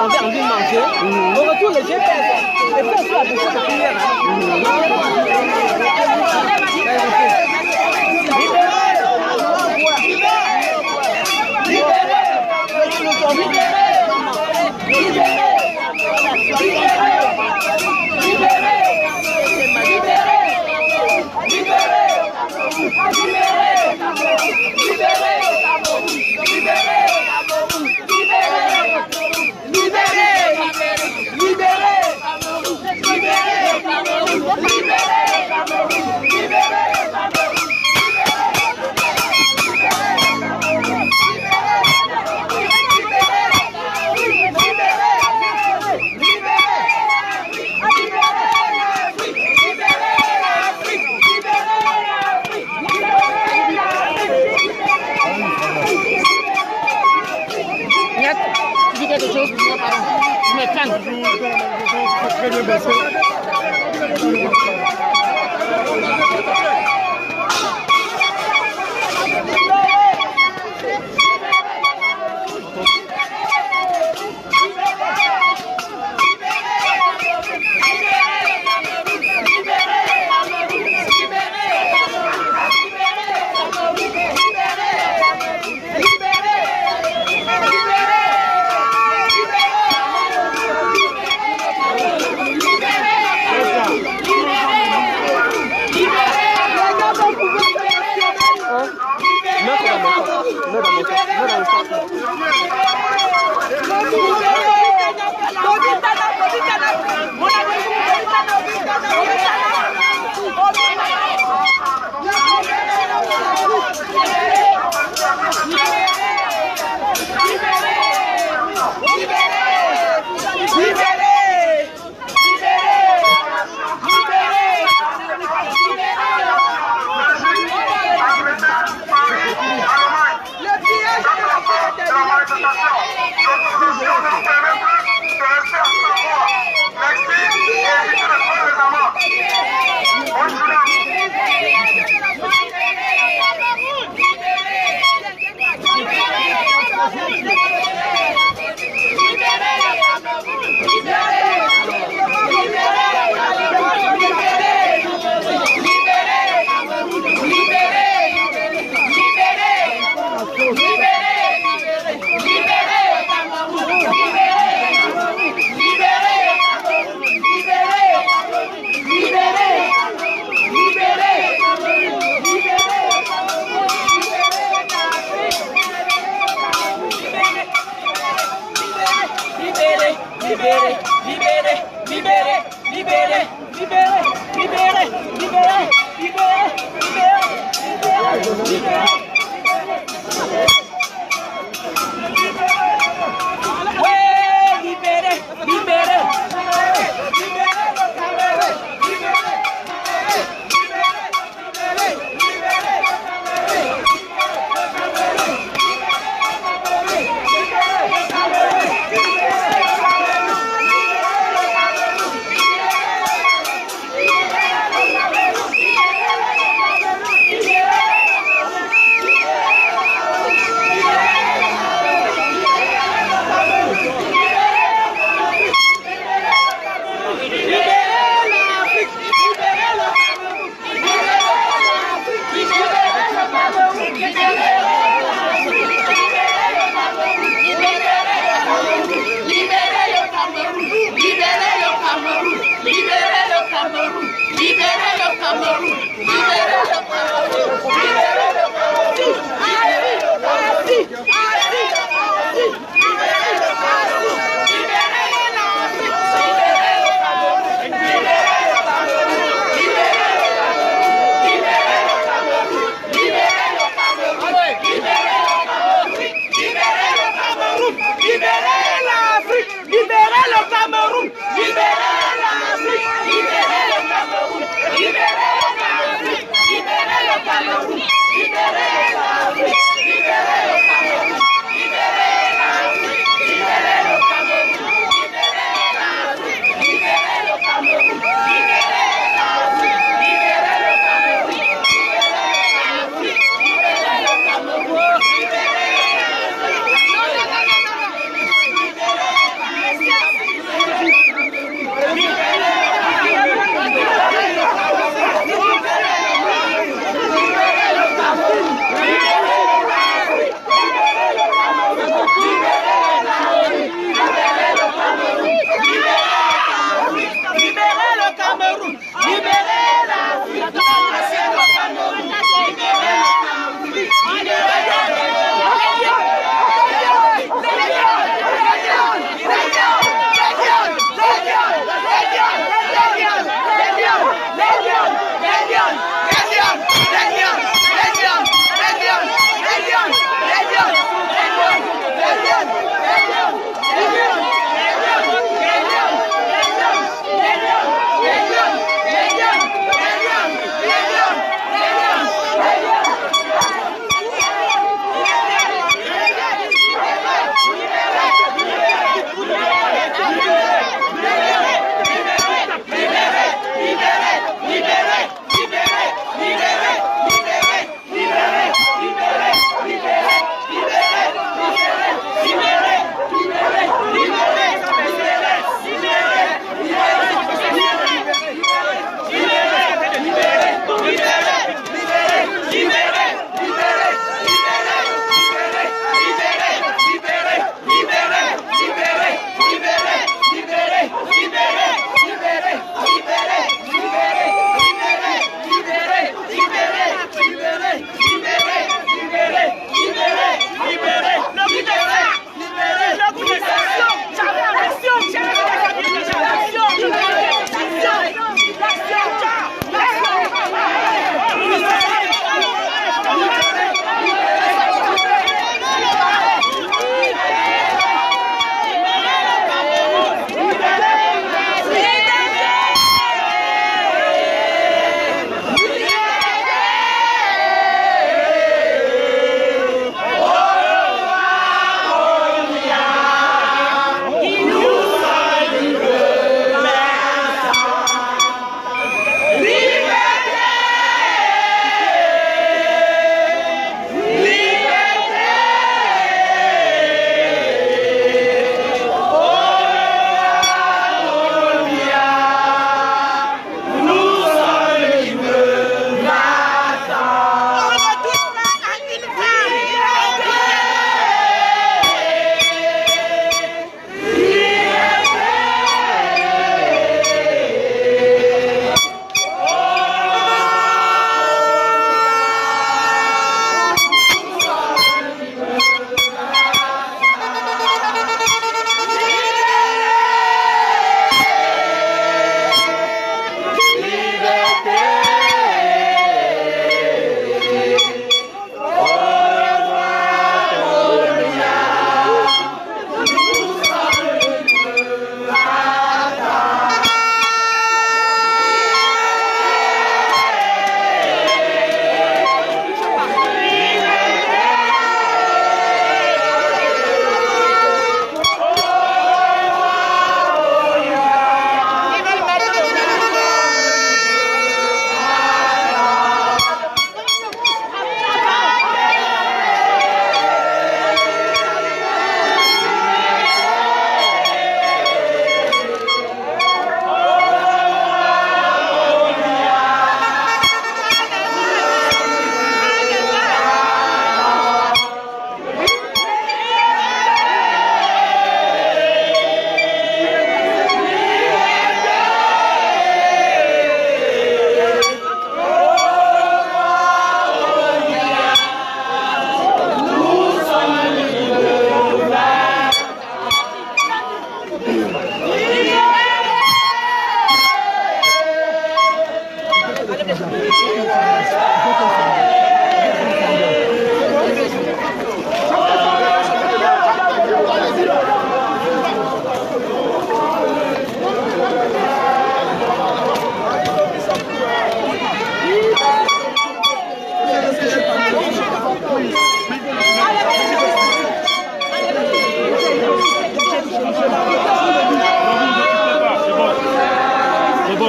demander envie de manger. Au retour, le GPS est fait sur la bouche de prière. Quelque chose pour moi, pardon. Mais très bien baissé.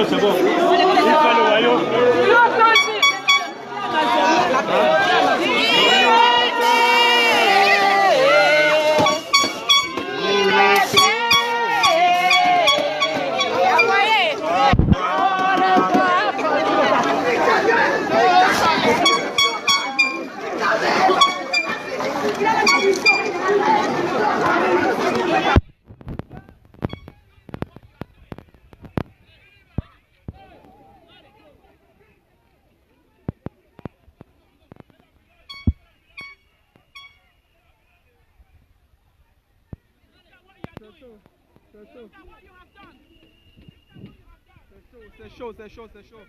C'est bon. Il fait le royaume. C'est chaud.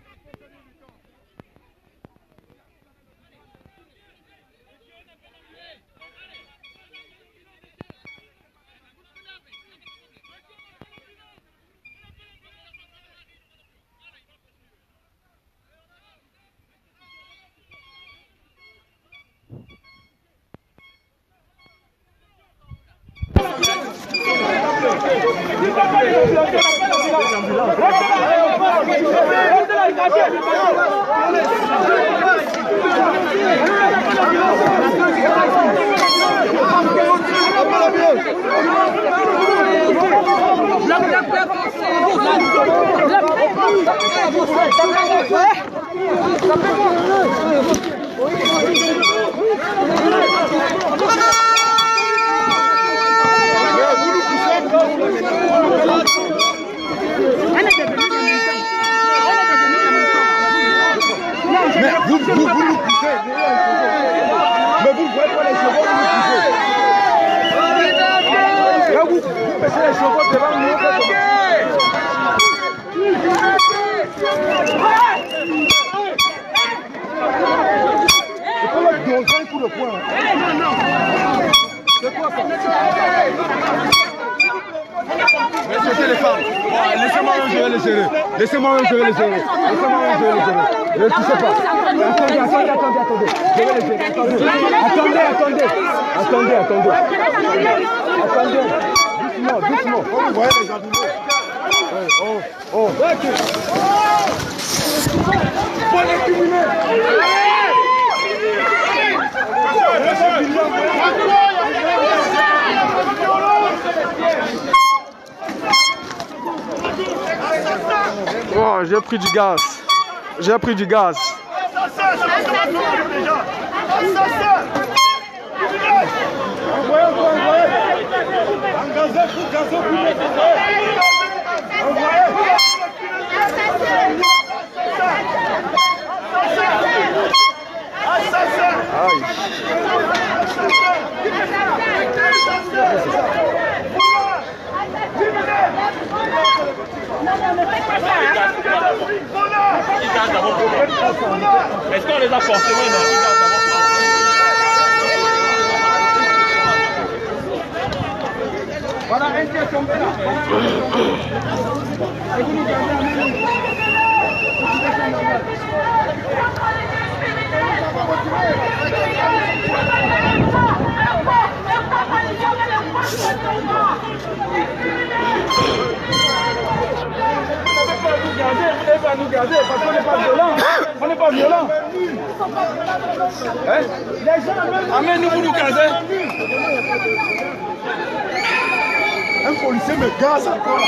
Mais vous nous poussez. Mais vous ne voyez pas les chevaux, vous nous poussez. Là, vous mettez les chevaux devant nous. Il faut leur donner un coup de poing. C'est quoi ça? Respectez les femmes. Laissez-moi gérer les serrer. Laissez-moi gérer les serrer. Ne touchez pas. Attendez. Je vais les gérer. Attendez. Doucement. Vous voyez les animaux. Oh. Faut les cumuler. Oh, j'ai pris du gaz. Est-ce qu'on les a forcément Voilà, un qui est tombé là. Nous garder parce qu'on n'est pas violent. On n'est pas violent. Hein? Les gens amènent nous garder. Un policier me gaze encore là.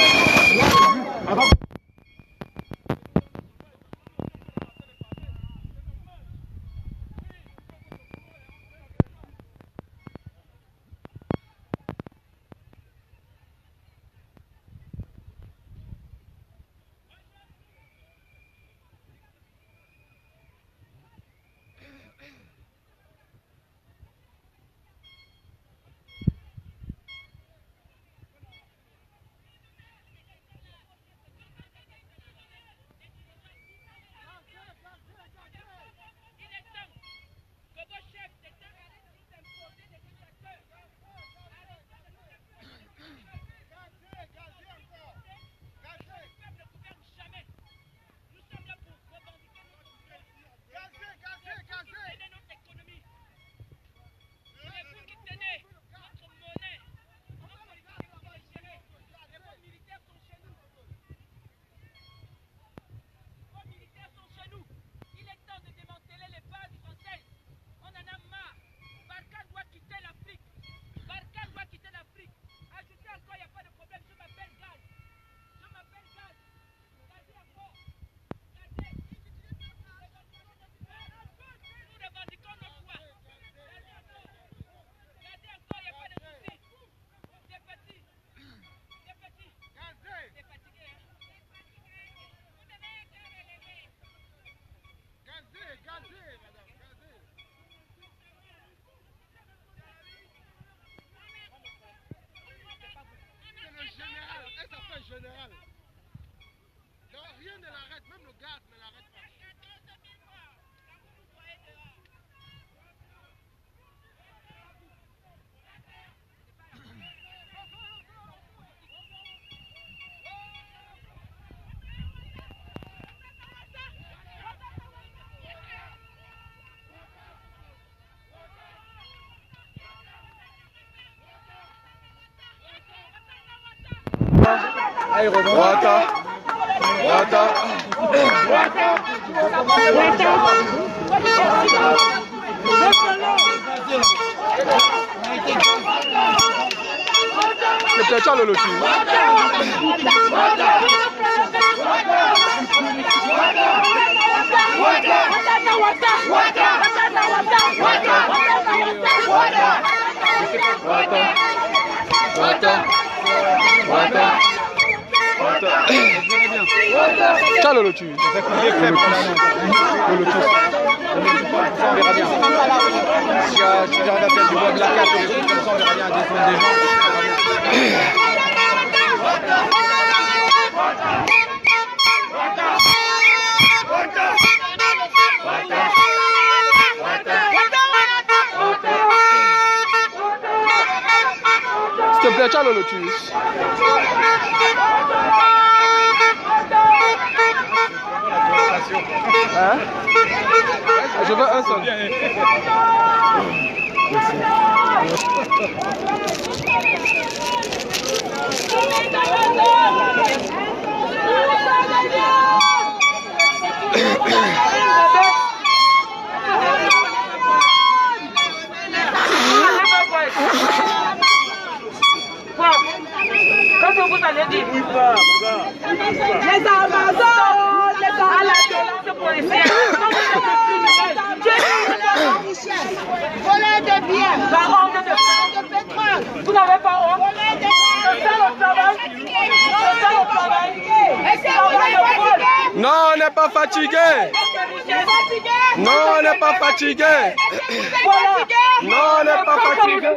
Wata. C'est peut-être le lotus. Tiens le lotus. Le lotus. On verra bien. Si j'arrive à faire du bois de la carte et des trucs comme ça, on verra bien à défendre des gens. S'il te plaît, tiens le lotus. Hein? Je veux un seul. Qu'est-ce que vous allez dire? Les Amazones, À la violence policière. voler de biens, La honte de de pétrole, Vous n'avez pas honte? voler de C'est ça le travail? C'est ça le travail? Est-ce que vous êtes fatigué? Non, on n'est pas fatigué. Non, on n'est pas fatigué. Non, on n'est pas fatigué.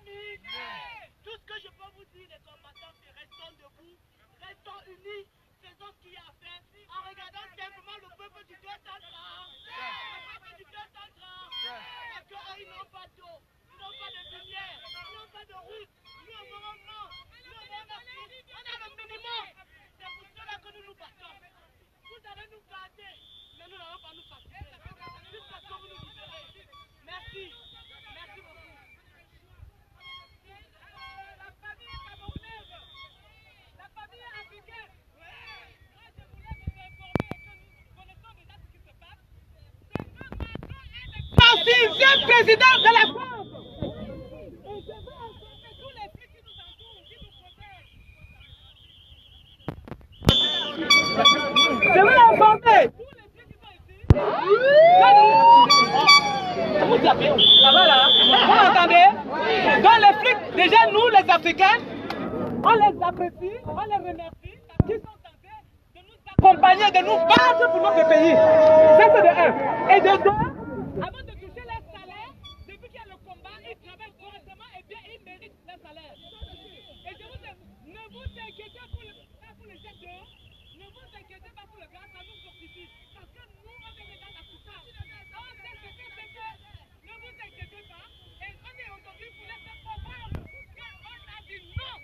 famille. Tout ce que je peux vous dire, les combattants, c'est restons debout, restons unis, faisons ce qu'il y a à faire, en regardant simplement le peuple du cœur tendra. Le peuple du cœur tendra. Parce qu'ils n'ont pas d'eau, ils n'ont pas de lumière, ils n'ont pas de route, nous avons un nom, nous avons un Afrique, on a le minimum. C'est pour cela que nous nous battons. Vous allez nous garder, mais nous n'allons pas nous fatiguer. Jusqu'à ce que vous nous libérez. Merci. Merci beaucoup. La famille camerounaise, la famille africaine. Moi, je voulais vous informer que nous connaissons déjà ce qui se passe. C'est que Macron est le 6e président de la France. Et je veux informer tous les flics qui nous entourent, qui nous protègent. Je veux informer tous les flics qui sont ici. Ça va là? Vous entendez? Dans les flics, déjà nous les Africains, on les apprécie, on les remercie parce qu'ils sont censés de nous accompagner, de nous battre pour notre pays. Ça c'est de 1. Et de 2, avant de toucher leur salaire, depuis qu'il y a le combat, ils travaillent correctement et bien ils méritent leur salaire. Et je vous dis, ne vous inquiétez pas pour les jets d'eau, ne vous inquiétez pas pour le gaz, ça nous fortifie. Parce que nous, on est déjà dans la souffrance. On sait ce que c'est que. Ne vous inquiétez pas. Et on est aujourd'hui pour les faire comprendre qu'on a dit non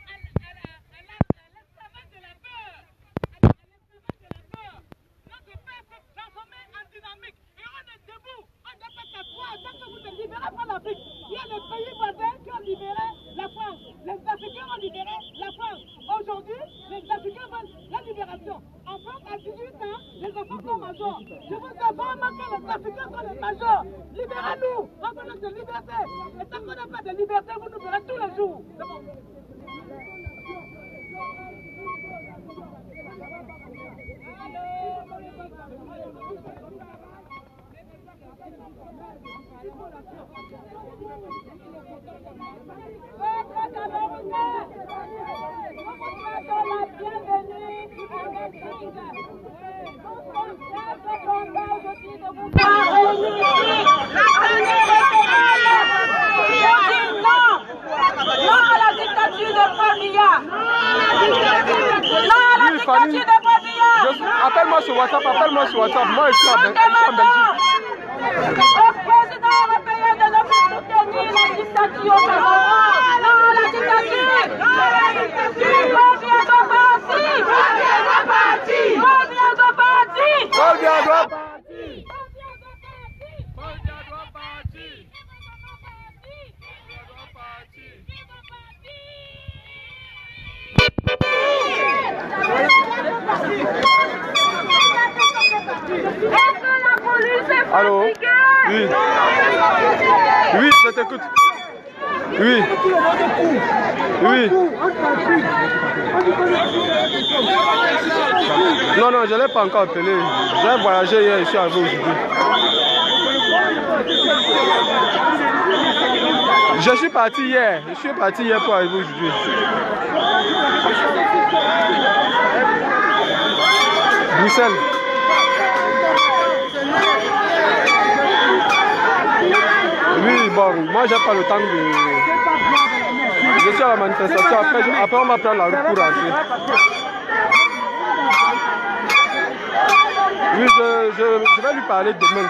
à l'esclavage de la peur. À l'esclavage de la peur. Notre peuple s'est transformé en dynamique. Et on est debout. On doit faire la foi. Tant que vous ne libérez pas l'Afrique, il y a des pays voisins qui ont libéré la France. Les Africains ont libéré la France. Aujourd'hui, les Africains veulent la libération. En France, à 18 ans, les enfants sont majeurs. Je vous informe que les Africains sont les majeurs. Libérez-nous. On veut notre liberté. Et tant qu'on n'a pas de liberté, vous nous verrez tous les jours. Appelle-moi sur WhatsApp, appelle-moi sur WhatsApp. Moi, je suis en Belgique. Au président européen de ne plus soutenir la dictature au Cameroun. Non, la dictature. Combien de partis? Allô? Oui. Oui, je t'écoute. Oui. Oui. Non, non, je ne l'ai pas encore appelé. J'ai voyagé hier, je suis arrivé aujourd'hui. Je suis parti hier. Je suis parti hier pour arriver aujourd'hui. Bruxelles. Oui, bon, moi j'ai pas le temps de... Je suis à la manifestation, après on va prendre la route pour rentrer. Oui, je vais lui parler demain.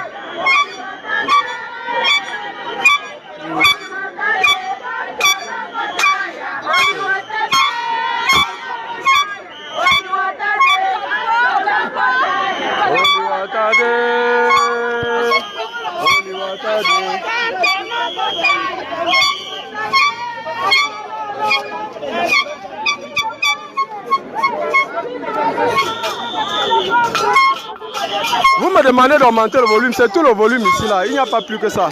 Vous me demandez d'augmenter le volume, c'est tout le volume ici là, il n'y a pas plus que ça.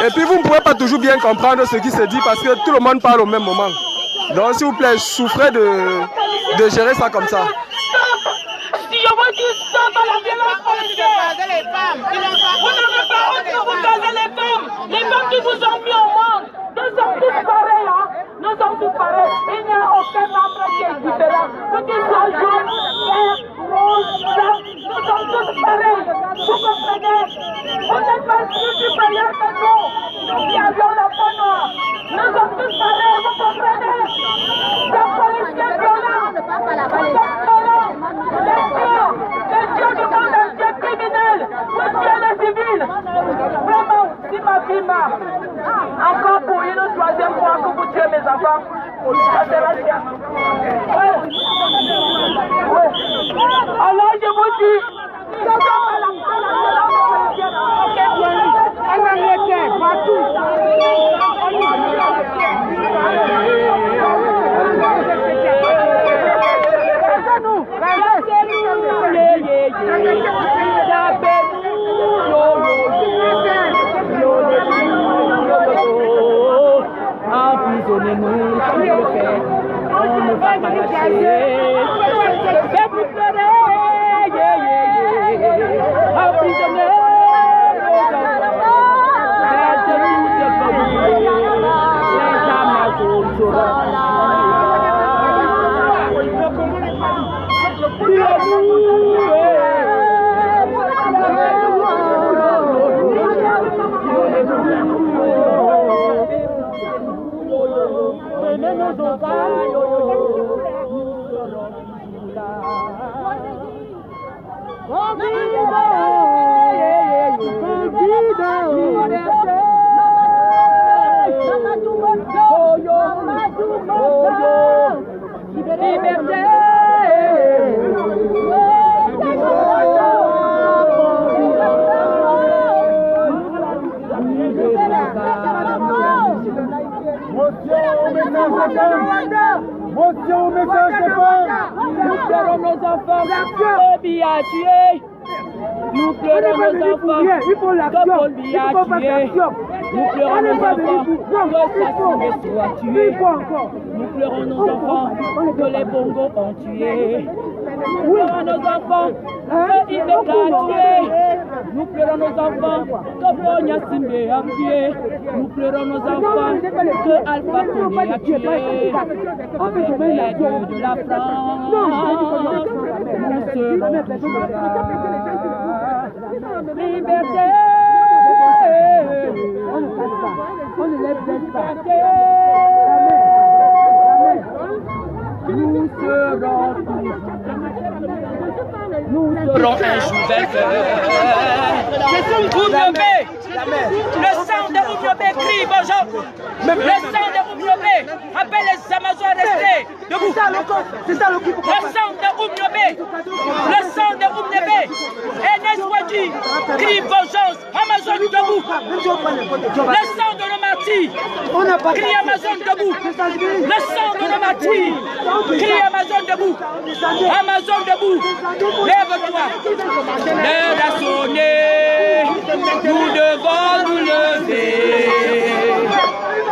Et puis vous ne pouvez pas toujours bien comprendre ce qui se dit parce que tout le monde parle au même moment. Donc s'il vous plaît, souffrez de gérer ça comme ça. Si je vous dis stop à la violence policière, vous n'avez pas honte de vous caser les femmes. Les femmes qui vous ont mis au monde, nous sommes tous pareils, hein. Nous sommes tous pareils. Il n'y a aucun membre qui est différent. Que tu sois jaune, vert, rose, blanc, nous sommes tous pareils. Vous comprenez? Vous n'êtes pas plus supérieurs que nous. Nous qui avions la peau noire. Nous sommes tous pareils, vous comprenez? Les policiers violents, les violents, les dieux du monde entier criminels, vous tuez les civils. Vraiment, si ma fille meurt, encore pour une troisième fois que vous tuez mes enfants, ça sera bien. Ouais. Alors je vous dis, en Angleterre, partout. Emprisonnez-nous, comme je le fais, on ne va pas lâcher. Faites-nous pleurer, emprisonnez nos enfants. Faites-nous déployer, les Amazones seront nous pleurons nos enfants, Paul a tué. Nous pleurons nos enfants, que Paul a tué. Nous pleurons nos enfants, que Sassou soit tué. Nous pleurons nos enfants, que les Bongos ont tué. Nous pleurons nos enfants, que Ibeka a tué. Nous pleurons nos enfants, que Fonya Simbe a tué. Nous pleurons nos enfants, que Alpha Condé a tué. Avec les dieux de la France, nous serons toujours là. Liberté, on ne lève pas. Nous serons un jour vainqueurs. Oumniobé, le sang de Oumniobé crie bonjour. Le sang de Oumniobé appelle les Amazones à rester debout. Le sang de Oumniobé, le sang de Oumniobé, Enes Wadji crie vengeance. Amazon debout. Le sang de nos martyrs crie Amazon debout. Le sang de nos martyrs crie Amazon debout. Amazon debout. Lève-toi. L'heure a sonné. Nous devons nous lever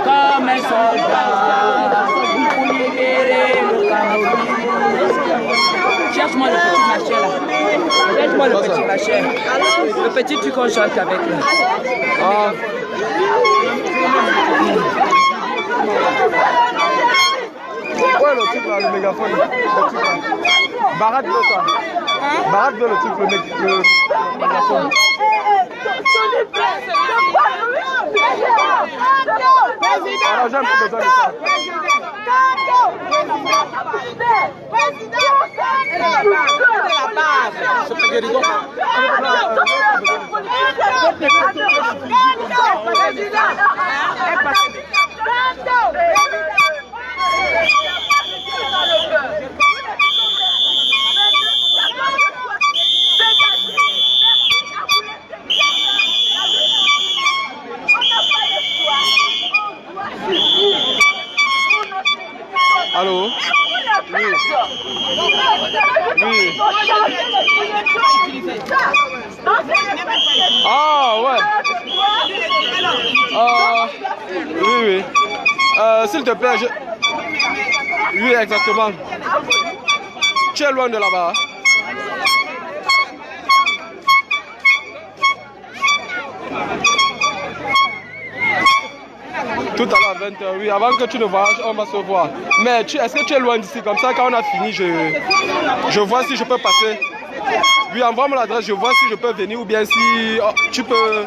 comme un soldat pour libérer le Cameroun. Cherche-moi le petit machin là. Cherche-moi le petit machin. Le petit truc qu'on chante avec là. Oh. Ouais, le type là, le mégaphone. Barak de ça. Barak de le type, le mégaphone. Alors, j'ai un peu besoin de ça. Allô? Oui. Oui. Ah ouais. Oui, oui. S'il te plaît, oui, exactement. Tu es loin de là-bas. Tout à l'heure à 20h, oui, avant que tu ne voyages, on va se voir. Mais est-ce que tu es loin d'ici? Comme ça, quand on a fini, je vois si je peux passer. Oui, envoie-moi l'adresse, je vois si je peux venir ou bien si tu peux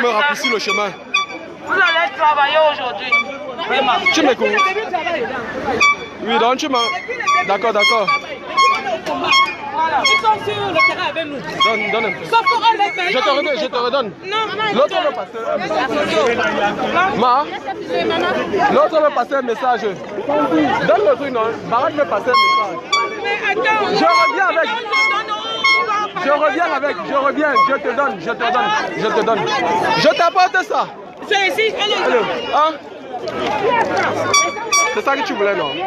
me raccourcir le chemin. Vous allez travailler aujourd'hui. Vraiment. Tu m'écoutes? Oui, donc tu m'as... D'accord, d'accord. Voilà. Ils sont sur le terrain avec nous. Donne un peu. Sauf qu'on les paye. Je te redonne. Non, l'autre veut passer un message. L'autre veut passer un message. Donne le truc, non? Barak veut passer un message. Mais attends. Je reviens, je te donne. Je t'apporte ça. C'est ici, allez. Hein? C'est ça que tu voulais, non? Qui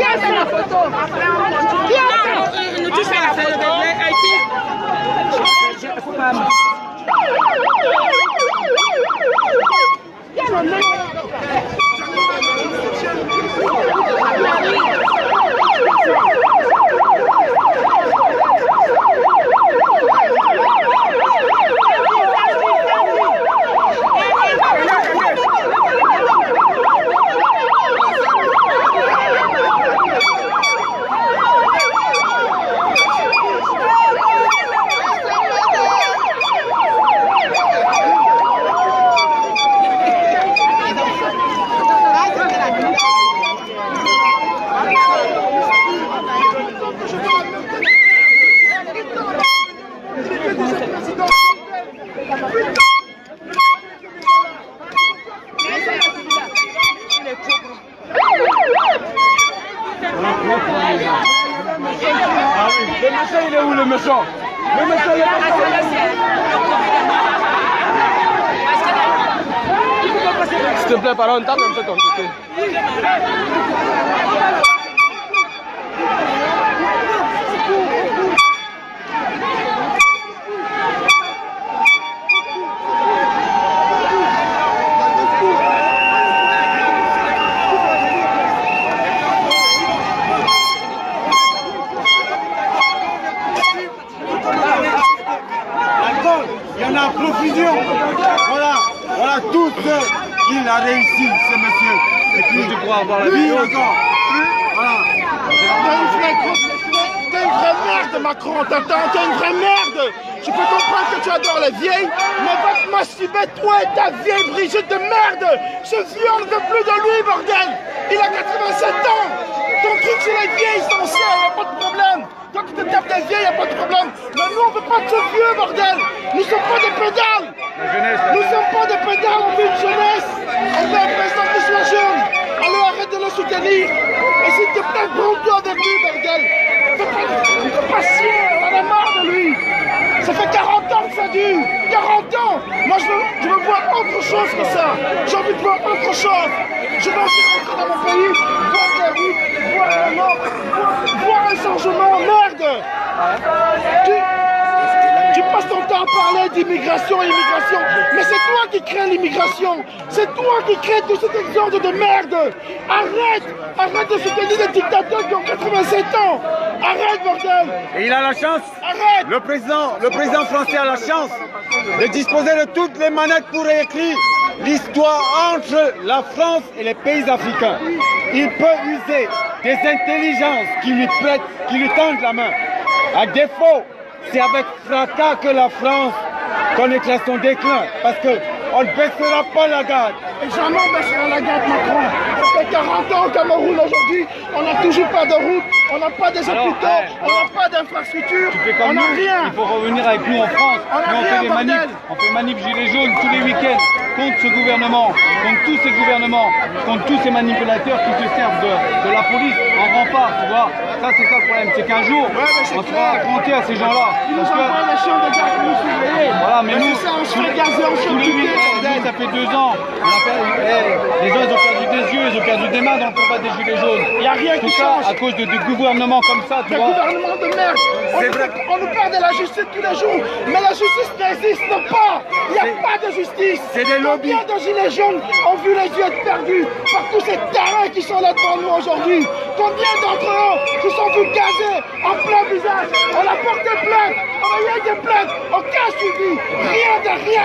a fait la photo? Tu fais la photo ici. Le méchant, il est où le méchant? Le méchant, il est où? S'il te plaît, pardon, tape un peu ton côté. Il y en a profusion. Voilà tout ce qu'il a réussi, ce monsieur. Et puis, tu crois avoir la lui vidéo encore. Voilà. T'es une vraie merde, Macron, t'entends? T'es une vraie merde. Je peux comprendre que tu adores les vieilles, mais va te masturber, toi et ta vieille Brigitte de merde. Ce vieux, on ne veut plus de lui, bordel. Il a 87 ans. Ton truc, c'est les vieilles, c'est ancien, y a pas de problème. Toi qui te tapes des vieilles, y a pas de problème. Mais nous, on veut pas de ce vieux, bordel. Nous sommes pas des pédales. Nous sommes pas des pédales, on veut une jeunesse. On veut un président qui soit jeune. Alors arrête de le soutenir. Et s'il te plaît, prends-toi avec lui, bordel. Fais pas chier, on en a marre de lui. Ça fait 40 ans que ça dure. 40 ans. Moi, je veux voir autre chose que ça. J'ai envie de voir autre chose. Je veux aussi rentrer dans mon pays, voir des routes, voir un mort, voir un changement. Merde. Tu passes ton temps à parler d'immigration, mais c'est toi qui crée l'immigration. C'est toi qui crée tout cet exode de merde. Arrête de soutenir des dictateurs qui ont 87 ans. Arrête, bordel. Et il a la chance. Arrête. Le président français a la chance de disposer de toutes les manettes pour écrire l'histoire entre la France et les pays africains. Il peut user des intelligences qui lui tendent la main. À défaut, c'est avec fracas que la France connaîtra son déclin, parce qu'on ne baissera pas la garde. Et jamais on baissera la garde, Macron. Ça fait 40 ans au Cameroun aujourd'hui, on n'a toujours pas de route, on n'a pas des hôpitaux, on n'a pas d'infrastructure, on n'a rien. Il faut revenir avec nous en France. On fait des manifs, on fait manifs gilets jaunes tous les week-ends contre ce gouvernement, contre tous ces gouvernements, contre tous ces manipulateurs qui se servent de la police en rempart, tu vois. Ça, c'est ça le problème, c'est qu'un jour, on sera affronté à ces gens-là. Ils nous envoient les chiens de garde pour nous surveiller. Voilà, mais nous, on se fait gazer, on se tous fait les tuer. week-ends, ça fait 2 ans, les gens ils ont perdu des yeux, ils ont perdu des mains dans le combat des gilets jaunes. Il n'y a rien Tout qui ça change. à cause de gouvernements comme ça, tu Le vois. gouvernement de merde. On nous parle de la justice tous les jours, mais la justice n'existe pas. Il n'y a pas de justice. C'est des lobbies. Combien de gilets jaunes ont vu les yeux être perdus par tous ces terrains qui sont là devant nous aujourd'hui? Combien d'entre eux se sont vus gazer en plein visage? On a porté plainte, on a eu des plaintes, aucun suivi, rien de rien,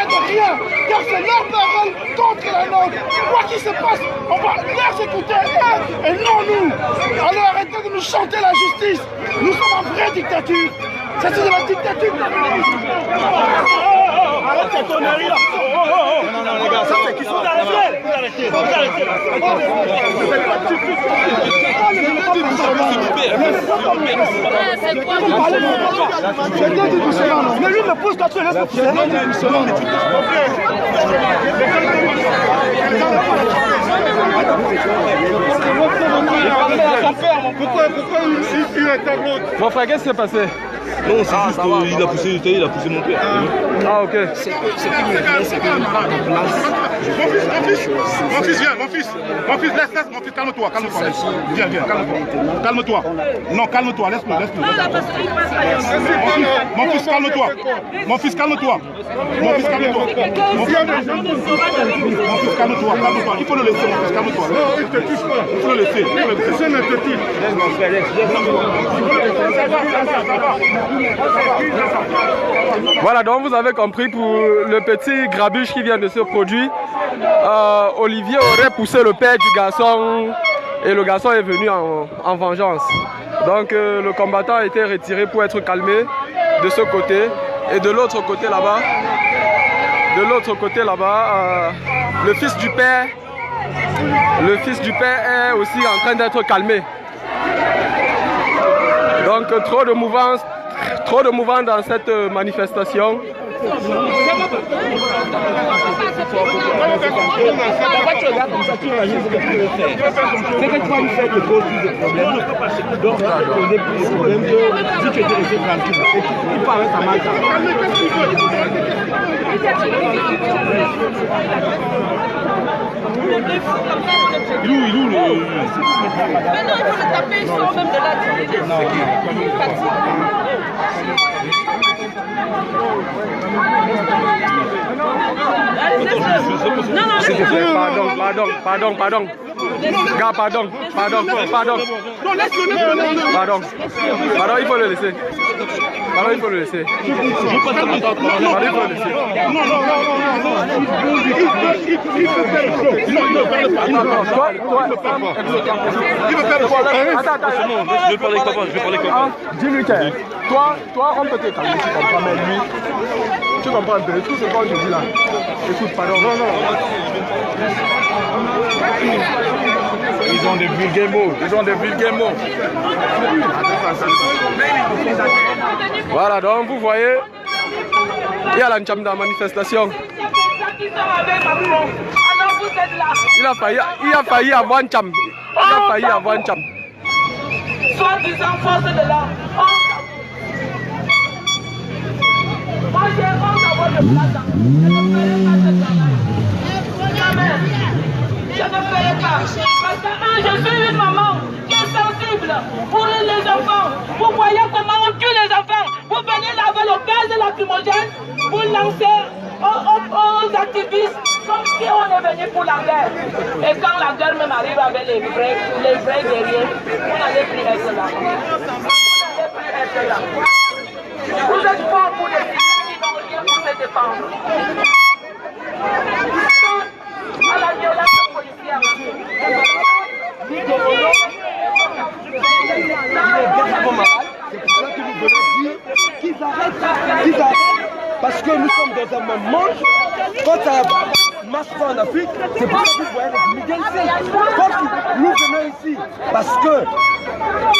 car c'est leur parole contre la nôtre. Quoi qu'il se passe, on va les écouter eux et non nous. Alors arrêtez de nous chanter la justice. Nous sommes en vraie dictature. Ça, c'est de la dictature. Arrête cette connerie là. Non, les gars, ça c'est qui sont arrêtez. Mais lui me pousse quand tu laisses me pousser. Pourquoi il est à l'autre? Mon frère, qu'est-ce qui s'est passé? Non, c'est juste il a poussé mon père. Ah, ok. C'est qui me fait, c'est que mon fils, viens, mon fils, laisse, mon fils, calme-toi, viens, calme-toi, non, calme-toi, laisse-le. Mon fils, calme-toi, il faut le laisser, mon fils, calme-toi. Non, il te touche pas. Il faut le laisser, personne ne te touche. Laisse mon frère, laisse. Ça va. Voilà, donc vous avez compris pour le petit grabuge qui vient de se produire. Olivier aurait poussé le père du garçon et le garçon est venu en vengeance. Donc le combattant a été retiré pour être calmé de ce côté. Et de l'autre côté là-bas, le fils du père est aussi en train d'être calmé. Donc trop de mouvance dans cette manifestation. C'est que toi, il fait que cause plus de problèmes. Donc, là, on est plus de problèmes que si tu étais resté tranquille. Il parle avec sa main. Il est où le... Mais non, il faut le taper, ils sont même de la Pardon. Gars, pardon. Non, laisse-le. Pardon, il faut le laisser. Je vais parler avec papa, Dis-lui que toi, on peut te calmer, tu comprends, mais lui, tu comprends un peu, tout ce qu'on te dit là. Écoute, pardon. Non. Ils ont des vulgaires mots. Voilà, donc vous voyez, il y a la Ncham dans la manifestation. Il a failli avoir Ncham. Soi-disant force de l'ordre. Moi j'ai honte d'avoir le plat. Je ne ferai pas. Parce que je suis une maman qui est sensible pour les enfants. Vous voyez comment on tue les enfants. Vous venez là avec le gaz lacrymogène, vous lancez aux activistes comme si on est venu pour la guerre. Et quand la guerre même arrive avec les vrais guerriers, on n'allait plus être là. Vous êtes forts pour les civils qui n'ont rien pour se défendre. À la violence policière. C'est pour ça que nous venons dire qu'ils arrêtent. Parce que nous sommes dans un même monde. Quand ça marche pas en Afrique, c'est pour ça que vous voyez les immigrés ici. Quand nous venons ici, parce que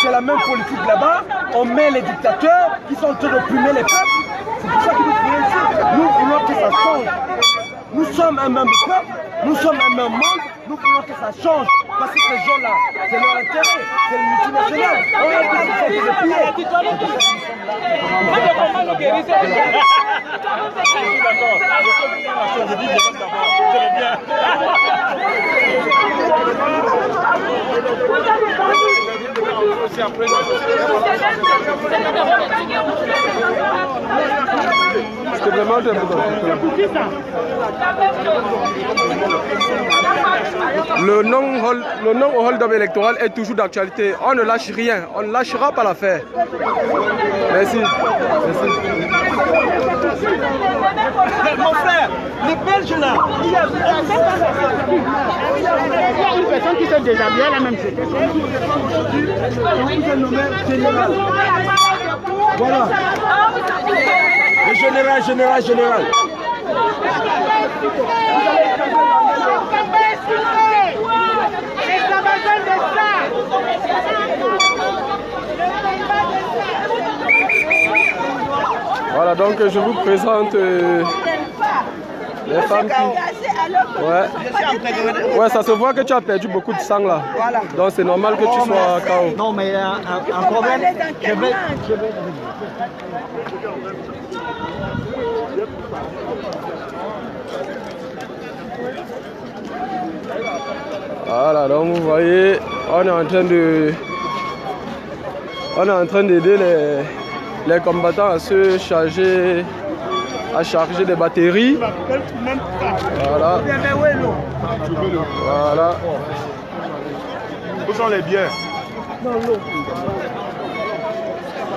c'est la même politique là-bas, on met les dictateurs qui sont en train d'opprimer les peuples. C'est pour ça que nous venons ici. Nous voulons que ça change. Nous sommes un même peuple, nous sommes un même monde, nous voulons que ça change. Parce que ces gens-là, c'est leur intérêt, c'est le multinational. On a dit qu'ils sont des C'est vraiment Le non au hold-up électoral est toujours d'actualité. On ne lâche rien. On ne lâchera pas l'affaire. Merci. Mon frère, les Belges là, il y a une personne qui s'est déshabillée la même chose. Voilà. Le général. Voilà, donc je vous présente les femmes qui... Ouais, ça se voit que tu as perdu beaucoup de sang là. Donc c'est normal que tu sois KO. Non, mais un problème. Voilà, donc vous voyez, on est en train d'aider les combattants à se charger, à charger des batteries. Voilà. Voilà. Où sont les biens?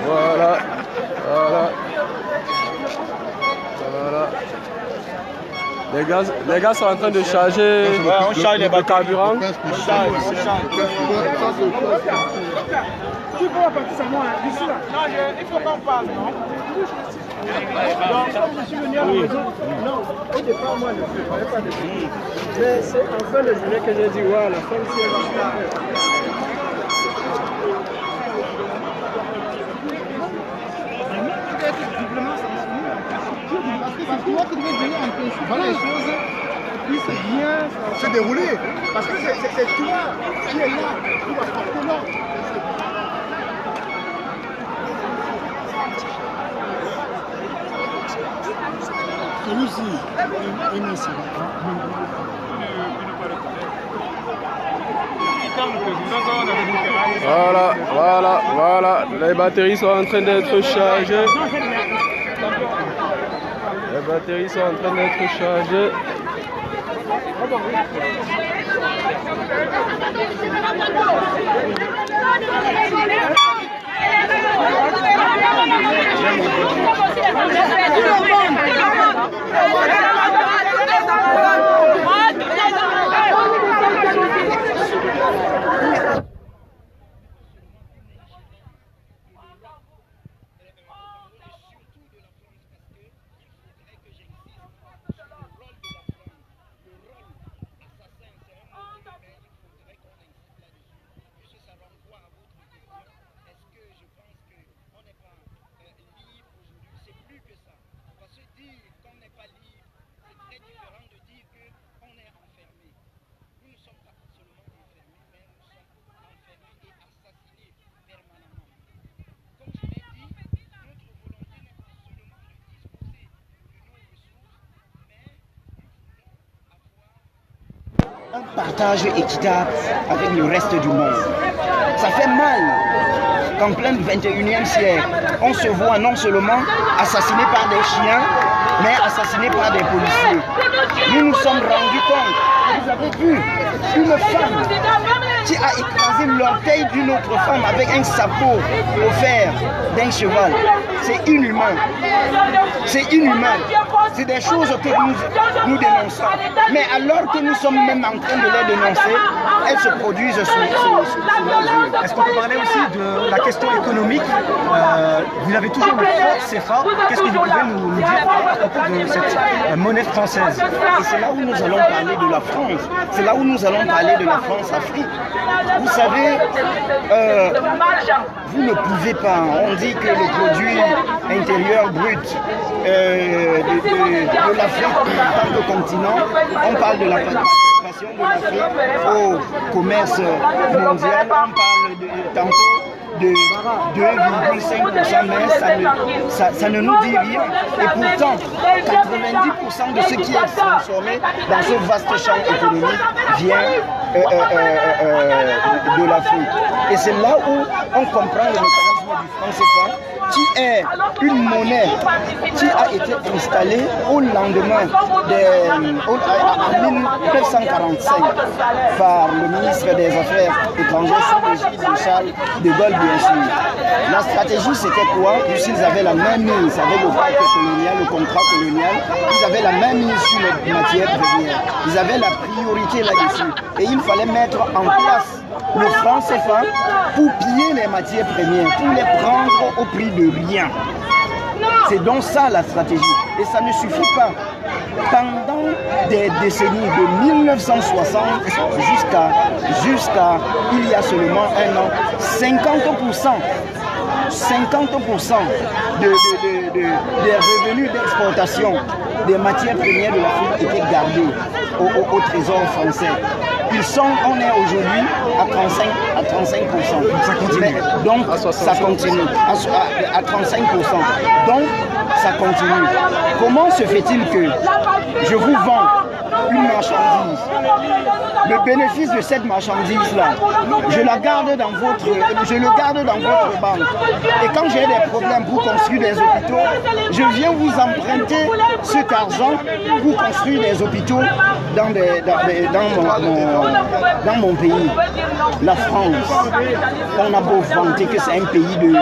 Voilà. Les gars sont en train de charger le carburant. Tu peux partir sans moi, d'ici là. Non, il faut qu'on parle, non? Je suis venu à la maison. Non, au départ, moi, je ne parlais pas de ça. Mais c'est en fin de journée que j'ai dit, ouais, la femme, si elle va. C'est toi qui devais venir empêcher les choses puissent bien se dérouler. Parce que c'est toi qui es là pour apporter l'ordre. Celui-ci, il est ici. Voilà. Les batteries sont en train d'être chargées. Un partage équitable avec le reste du monde. Ça fait mal qu'en plein 21e siècle, on se voit non seulement assassiné par des chiens, mais assassiné par des policiers. Nous nous sommes rendus compte, vous avez vu, une femme qui a écrasé l'orteil d'une autre femme avec un sabot offert d'un cheval. C'est inhumain. C'est inhumain. C'est des choses que nous dénonçons. Mais alors que nous sommes même en train de les dénoncer, elles se produisent sous nos yeux. Est-ce qu'on peut parler aussi de la question économique? Vous avez toujours le franc CFA. Qu'est-ce que vous pouvez nous dire à propos de cette monnaie française? Et c'est là où nous allons parler de la France. C'est là où nous allons parler de la France-Afrique. Vous savez, vous ne pouvez pas, on dit que le produit intérieur brut de l'Afrique en tant que continent, on parle de la participation de l'Afrique au commerce mondial, on parle tantôt de 2,5%, mais ça ne nous dit rien. Et pourtant, 90% de ce qui est transformé dans ce vaste champ économique vient de l'Afrique. Et c'est là où on comprend le mécanisme franc CFA, qui est une monnaie qui a été installée au lendemain en 1945 par le ministre des Affaires étrangères sous l'égide de Charles de Gaulle, bien sûr. La stratégie, c'était quoi? Puisqu'ils avaient la même mise avec le pacte colonial, le contrat colonial, ils avaient la même mise sur les matières premières. Ils avaient la priorité là-dessus. Et il fallait mettre en place le franc CFA pour piller les matières premières, pour les prendre au prix de rien. C'est donc ça la stratégie. Et ça ne suffit pas. Pendant des décennies, de 1960 jusqu'à il y a seulement un an, 50% des revenus d'exportation des matières premières de l'Afrique étaient gardés au trésor français. On est aujourd'hui à 35%. Ça continue. Donc ça continue. À 35%. Donc ça continue. Comment se fait-il que je vous vends une marchandise? Le bénéfice de cette marchandise-là, je le garde dans votre banque. Et quand j'ai des problèmes pour construire des hôpitaux, je viens vous emprunter cet argent pour construire des hôpitaux dans mon pays, la France. On a beau vanter que c'est un pays des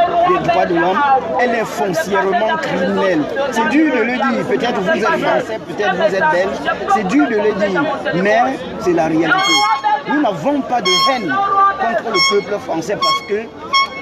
droits de l'homme, elle est foncièrement criminelle. C'est dur de le dire, peut-être vous êtes français, peut-être vous êtes belge, c'est dur de le dire, mais c'est la réalité. Nous n'avons pas de haine contre le peuple français parce que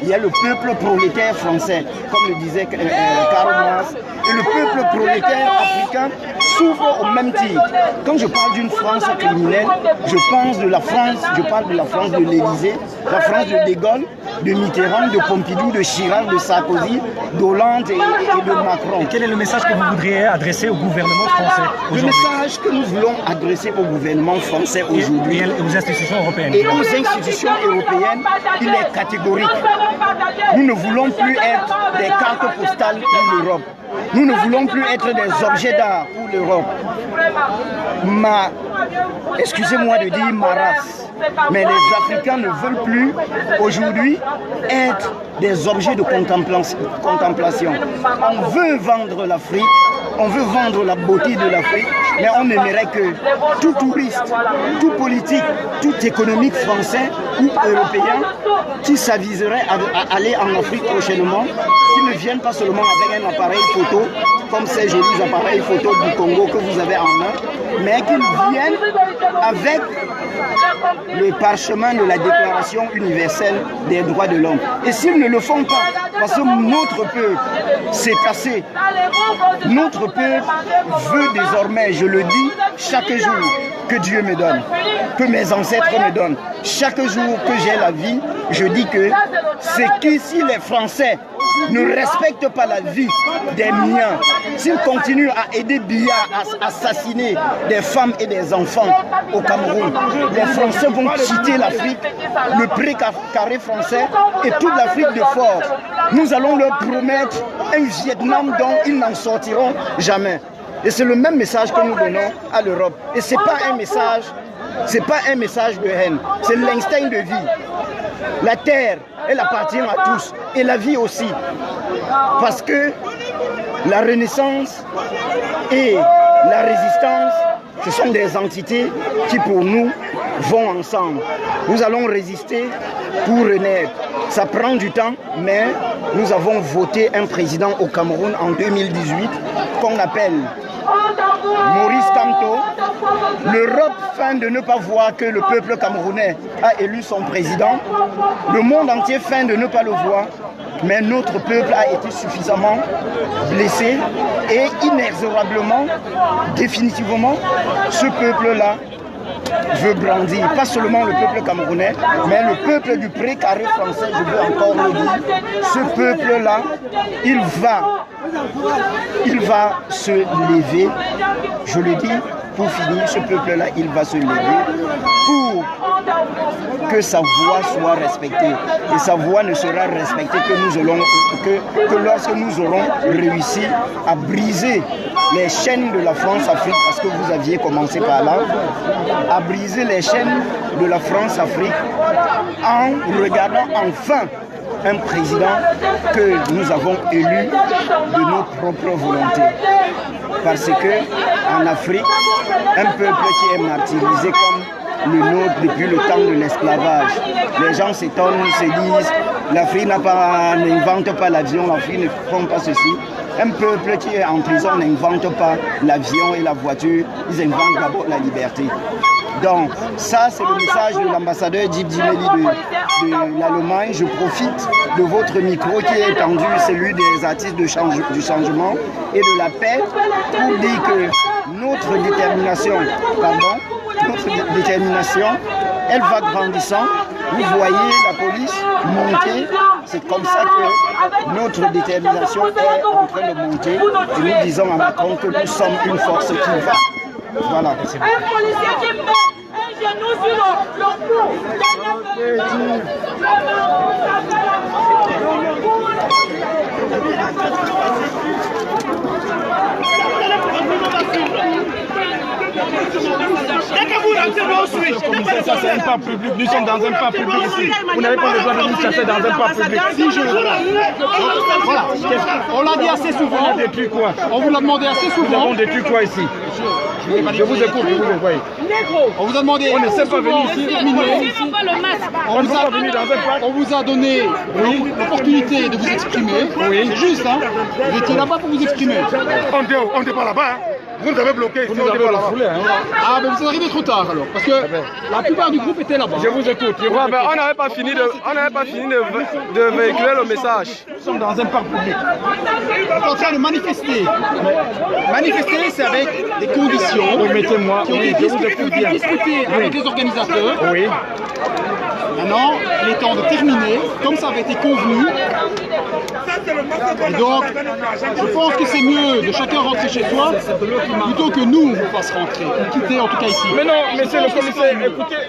il y a le peuple prolétaire français, comme le disait Karl Marx, et le peuple prolétaire africain souffre au même titre. Quand je parle d'une France criminelle, je pense de la France, je parle de la France de l'Élysée, la France de De Gaulle, de Mitterrand, de Pompidou, de Chirac, de Sarkozy, d'Hollande et de Macron. Et quel est le message que vous voudriez adresser au gouvernement français aujourd'hui? Le message que nous voulons adresser au gouvernement français aujourd'hui et aux institutions européennes. Et aux institutions européennes, il est catégorique. Nous ne voulons plus être des cartes postales pour l'Europe. Nous ne voulons plus être des objets d'art pour l'Europe. Excusez-moi de dire ma race, mais les Africains ne veulent plus aujourd'hui être des objets de contemplation. On veut vendre l'Afrique, on veut vendre la beauté de l'Afrique, mais on aimerait que tout touriste, tout politique, tout économique français ou européen qui s'aviserait à aller en Afrique prochainement, qui ne viennent pas seulement avec un appareil photo, comme ces jolis appareils photo du Congo que vous avez en main, mais qu'ils viennent avec le parchemin de la Déclaration universelle des droits de l'homme. Et s'ils ne le font pas, parce que notre peuple s'est cassé, notre peuple veut désormais, je le dis, chaque jour que Dieu me donne, que mes ancêtres me donnent, chaque jour que j'ai la vie, je dis que c'est qu'ici les Français ne respectent pas la vie des miens, s'ils continuent à aider Biya à assassiner des femmes et des enfants au Cameroun, les Français vont quitter l'Afrique, le précaré français et toute l'Afrique de force. Nous allons leur promettre un Vietnam dont ils n'en sortiront jamais. Et c'est le même message que nous donnons à l'Europe. Et ce n'est pas un message de haine, c'est l'instinct de vie. La terre, elle appartient à tous, et la vie aussi. Parce que la Renaissance et la résistance, ce sont des entités qui pour nous vont ensemble. Nous allons résister pour renaître. Ça prend du temps, mais nous avons voté un président au Cameroun en 2018 qu'on appelle Maurice Kamto. L'Europe feint de ne pas voir que le peuple camerounais a élu son président. Le monde entier feint de ne pas le voir. Mais notre peuple a été suffisamment blessé et inexorablement, définitivement, ce peuple-là veut brandir, pas seulement le peuple camerounais, mais le peuple du précaré français, je veux encore le dire. Ce peuple-là, il va se lever, je le dis, pour finir, ce peuple-là, il va se lever pour que sa voix soit respectée. Et sa voix ne sera respectée que lorsque nous aurons réussi à briser les chaînes de la France-Afrique, parce que vous aviez commencé par là, à briser les chaînes de la France-Afrique en regardant enfin un président que nous avons élu de nos propres volontés. Parce que en Afrique, un peuple qui est martyrisé comme le nôtre depuis le temps de l'esclavage. Les gens s'étonnent, se disent, l'Afrique n'invente pas l'avion, l'Afrique ne font pas ceci. Un peuple qui est en prison n'invente pas l'avion et la voiture, ils inventent d'abord la liberté. Donc ça c'est le message de l'ambassadeur Djib Djimeli de l'Allemagne. Je profite de votre micro qui est étendu, celui des artistes du changement et de la paix, pour dire que notre détermination, elle va grandissant. Vous voyez la police monter, c'est comme ça que notre détermination est en train de monter. Et nous disons à Macron que nous sommes une force qui va. Voilà. Un policier qui met un genou sur le cou. Ça c'est un parc public, nous sommes dans un parc public ici. Vous n'avez pas le droit de nous chasser dans un parc public. Si je veux. Voilà. On l'a dit assez souvent. On a détruit quoi? On vous l'a demandé assez souvent. On détruit quoi ici? Je vous écoute, je vous écoute. On vous a demandé. On ne sait pas venir ici. On vous a donné l'opportunité de vous exprimer. Oui. C'est juste, hein. Vous étiez là-bas pour vous exprimer. On n'était pas là-bas, hein. Vous nous avez bloqué ici, on n'était pas là-bas. Ah, mais vous êtes arrivé trop tard alors. Parce que la plupart du groupe était là-bas. Je vous écoute. On n'avait pas fini de véhiculer le message. Nous sommes dans un parc public. On est en train de manifester. Manifester, c'est avec des conditions. Permettez-moi. Qui ont été discutées avec les organisateurs. Oui. Maintenant, il est temps de terminer, comme ça avait été convenu. Et donc, je pense que c'est mieux de chacun rentrer chez soi plutôt que nous, on fasse rentrer, ou quitter en tout cas ici. Mais non, monsieur le commissaire,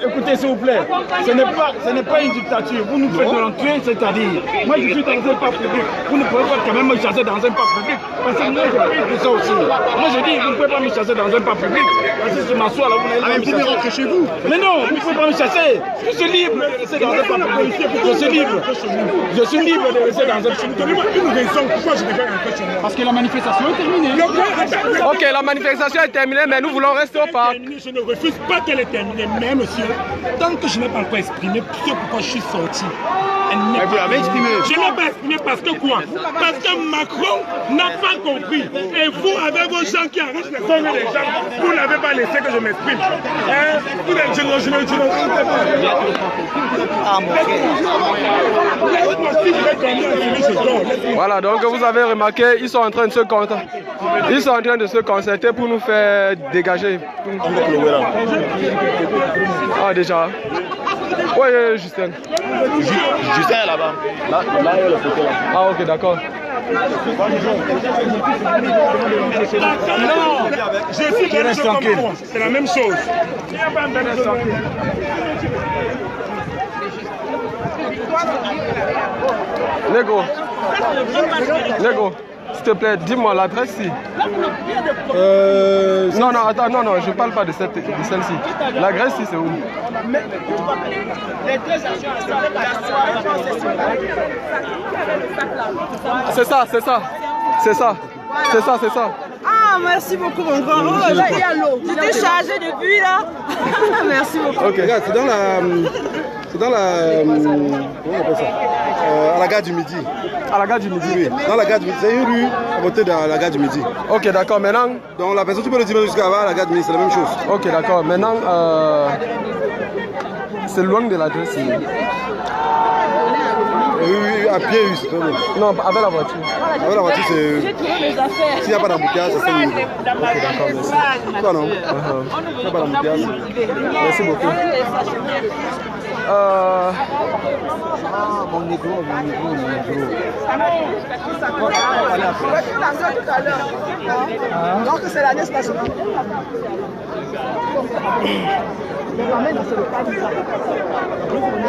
écoutez s'il vous plaît, ce n'est pas une dictature, vous nous faites rentrer, c'est-à-dire, moi je suis dans un parc public, vous ne pouvez pas quand même me chasser dans un parc public, parce que moi je fais ça aussi. Moi je dis, vous ne pouvez pas me chasser dans un parc public, parce que je m'assois là, vous n'allez pas me chasser. Vous pouvez rentrer chez vous. Mais non, vous ne pouvez pas me chasser, je suis libre de rester dans un parc public, je suis libre de rester dans un parc public. Donnez-moi une raison pourquoi je devrais rentrer chez moi. Parce que la manifestation est terminée. Ok, la manifestation est terminée, mais nous voulons rester au parc. Je ne refuse pas qu'elle est terminée, mais monsieur, tant que je n'ai pas encore exprimé ce pourquoi je suis sorti. Vous l'avez exprimé. Je ne l'ai pas exprimé parce que quoi? Parce que Macron n'a pas compris. Et vous, avec vos gens qui arrêtent les hommes et les gens, vous n'avez pas laissé que je m'exprime. Voilà, donc vous avez remarqué, ils sont en train de se concerter pour nous faire dégager. Ah déjà. Oui, Justin. Justin est là-bas. Là, il y a le photo là. Ah ok, d'accord. Non, je reste tranquille. C'est la même chose. Nego, s'il te plaît, dis-moi l'adresse ici. Non, attends, non, je parle pas de celle-ci. L'adresse ici, c'est où? C'est ça. Ah, merci beaucoup, mon grand. Oh, là, il y a l'eau. J'étais chargé depuis là. Merci beaucoup. Ok, regarde, c'est dans la. Comment on appelle ça? À la gare du Midi. À la gare du Midi? Oui, dans la gare du Midi. C'est une rue à côté de la gare du Midi. Ok, d'accord, maintenant. Donc la personne, tu peux le dire jusqu'à la gare du Midi, c'est la même chose. Ok, d'accord, maintenant. C'est loin de l'adresse. Oui, à pied, oui, c'est très bon. Non, avec la voiture. Avec la voiture, c'est. J'ai trouvé mes affaires. S'il n'y a pas d'embouteillage, c'est 5 minutes. Ok, d'accord, merci. Toi, non? Il n'y a pas d'embouteillage. Merci beaucoup. Mon négro. Donc, c'est l'année spatiale.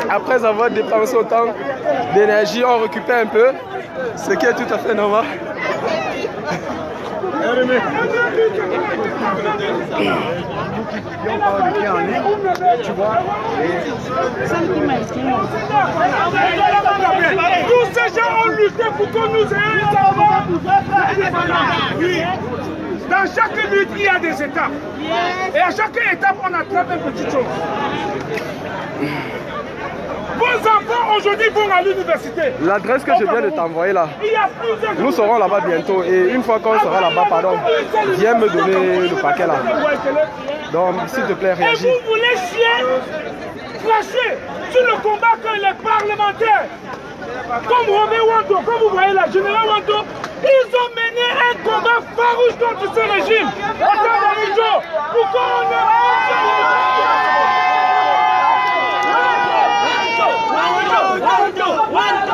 Après avoir dépensé autant d'énergie, on récupère un peu, ce qui est tout à fait normal. Celle qui m'a inscrit. pour que nous ayons dans chaque lutte, il y a des étapes. Et à chaque étape, on attrape une petite chose. Vos enfants aujourd'hui vont à l'université. L'adresse que je viens de t'envoyer là, il y a plusieurs... nous serons là-bas bientôt. Et une fois qu'on sera là-bas, pardon, viens me donner le paquet là. Donc, s'il te plaît, réagis. Et vous voulez cracher sur le combat que les parlementaires, comme Robert Wanto, comme vous voyez là, général Wanto, ils ont mené un combat farouche contre ce régime. Pourquoi on est...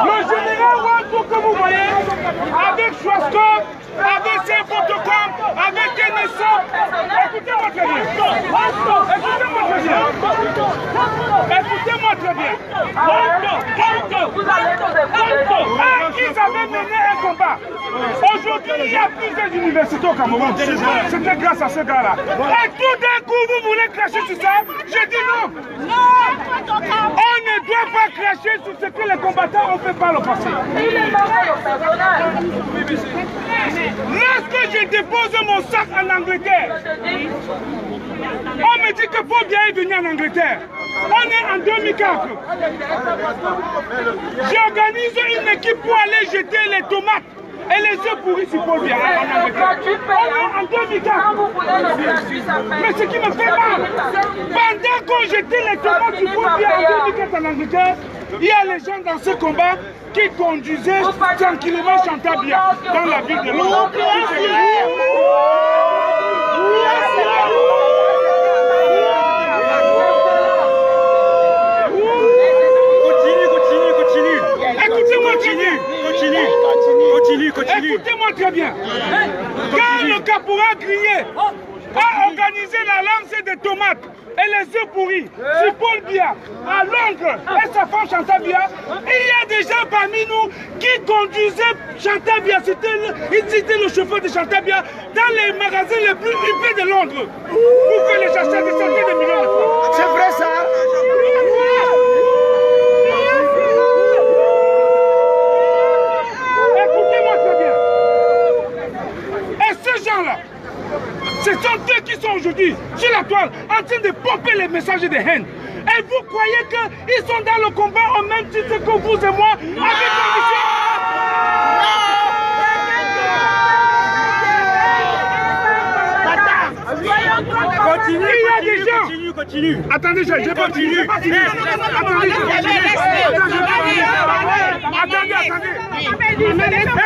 Le général Wanto, comme vous voyez, avec Schwarzkopf, avec ses photocom, avec NSA, écoutez-moi très bien. Écoutez-moi très bien. Ils avaient mené un combat. Aujourd'hui, il y a plusieurs universités au Cameroun. C'était grâce à ce gars-là. Et tout d'un coup, vous voulez cracher sur ça? Je dis non. On ne doit pas cracher sur ce que les combattants ont fait par le passé. Lorsque je dépose mon sac en Angleterre, on me dit qu'il faut bien y venir en Angleterre. On est en 2004. J'organise une équipe pour aller jeter les tomates et les œufs pourris sur Paul Biya en Angleterre. On est en 2004. Mais ce qui me fait mal, pendant qu'on jetait les tomates sur Paul Biya en 2004 en Angleterre, il y a les gens dans ce combat qui conduisaient tranquillement Chantal Biya dans la ville de Londres. Écoutez-moi très bien. Quand le caporal Grillé a organisé la lancée des tomates et les œufs pourris sur Paul Biya à Londres et sa femme Chantal Biya, il y a des gens parmi nous qui conduisaient Chantal Biya, c'était le chauffeur de Chantal Biya dans les magasins les plus huppés de Londres pour que les achètent des centaines de millions de francs. C'est vrai ça? Ce sont eux qui sont aujourd'hui sur la toile en train de pomper les messages de haine. Et vous croyez qu'ils sont dans le combat au même titre que vous et moi avec condition? Continue, il y a des gens. Continue. Attendez, j'ai pas fini. Attendez.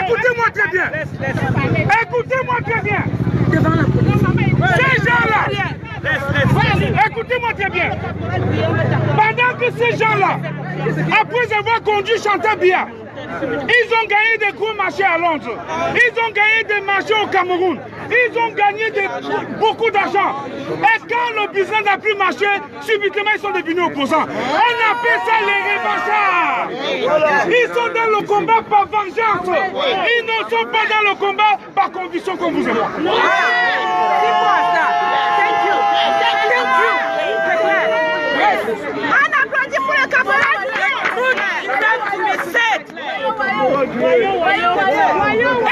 Écoutez-moi très bien. Écoutez-moi très bien. Ces gens-là, écoutez-moi très bien. Pendant que ces gens-là, après avoir conduit Chantal Biya, ils ont gagné des gros marchés à Londres, ils ont gagné des marchés au Cameroun, ils ont gagné beaucoup d'argent. Et quand le business n'a plus marché, subitement ils sont devenus opposants. On appelle ça les revanchards. Ils sont dans le combat par vengeance. Ils ne sont pas dans le combat par conviction comme vous et moi. Un applaudissement pour le caporal.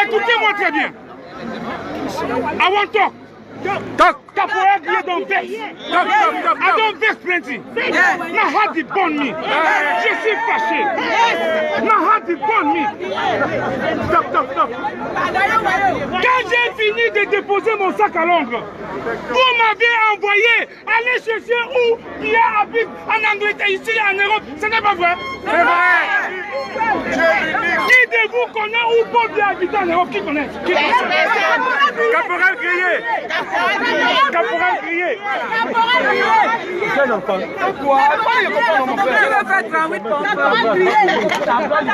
Écoutez-moi très bien. I want to talk. Caporal Grillé don't vex. I don't vex plenty. Now how they burn me. Je suis fâché. Now how they burn me. Stop. Quand j'ai fini de déposer mon sac à Londres, vous m'avez envoyé aller chercher où Biya habite en Angleterre, ici en Europe. Ce n'est pas vrai. C'est vrai. Qui de vous connaît où Paul Biya habite en Europe? Qui connaît? Caporal Grillé. Caporal Grillé. Quel enfant?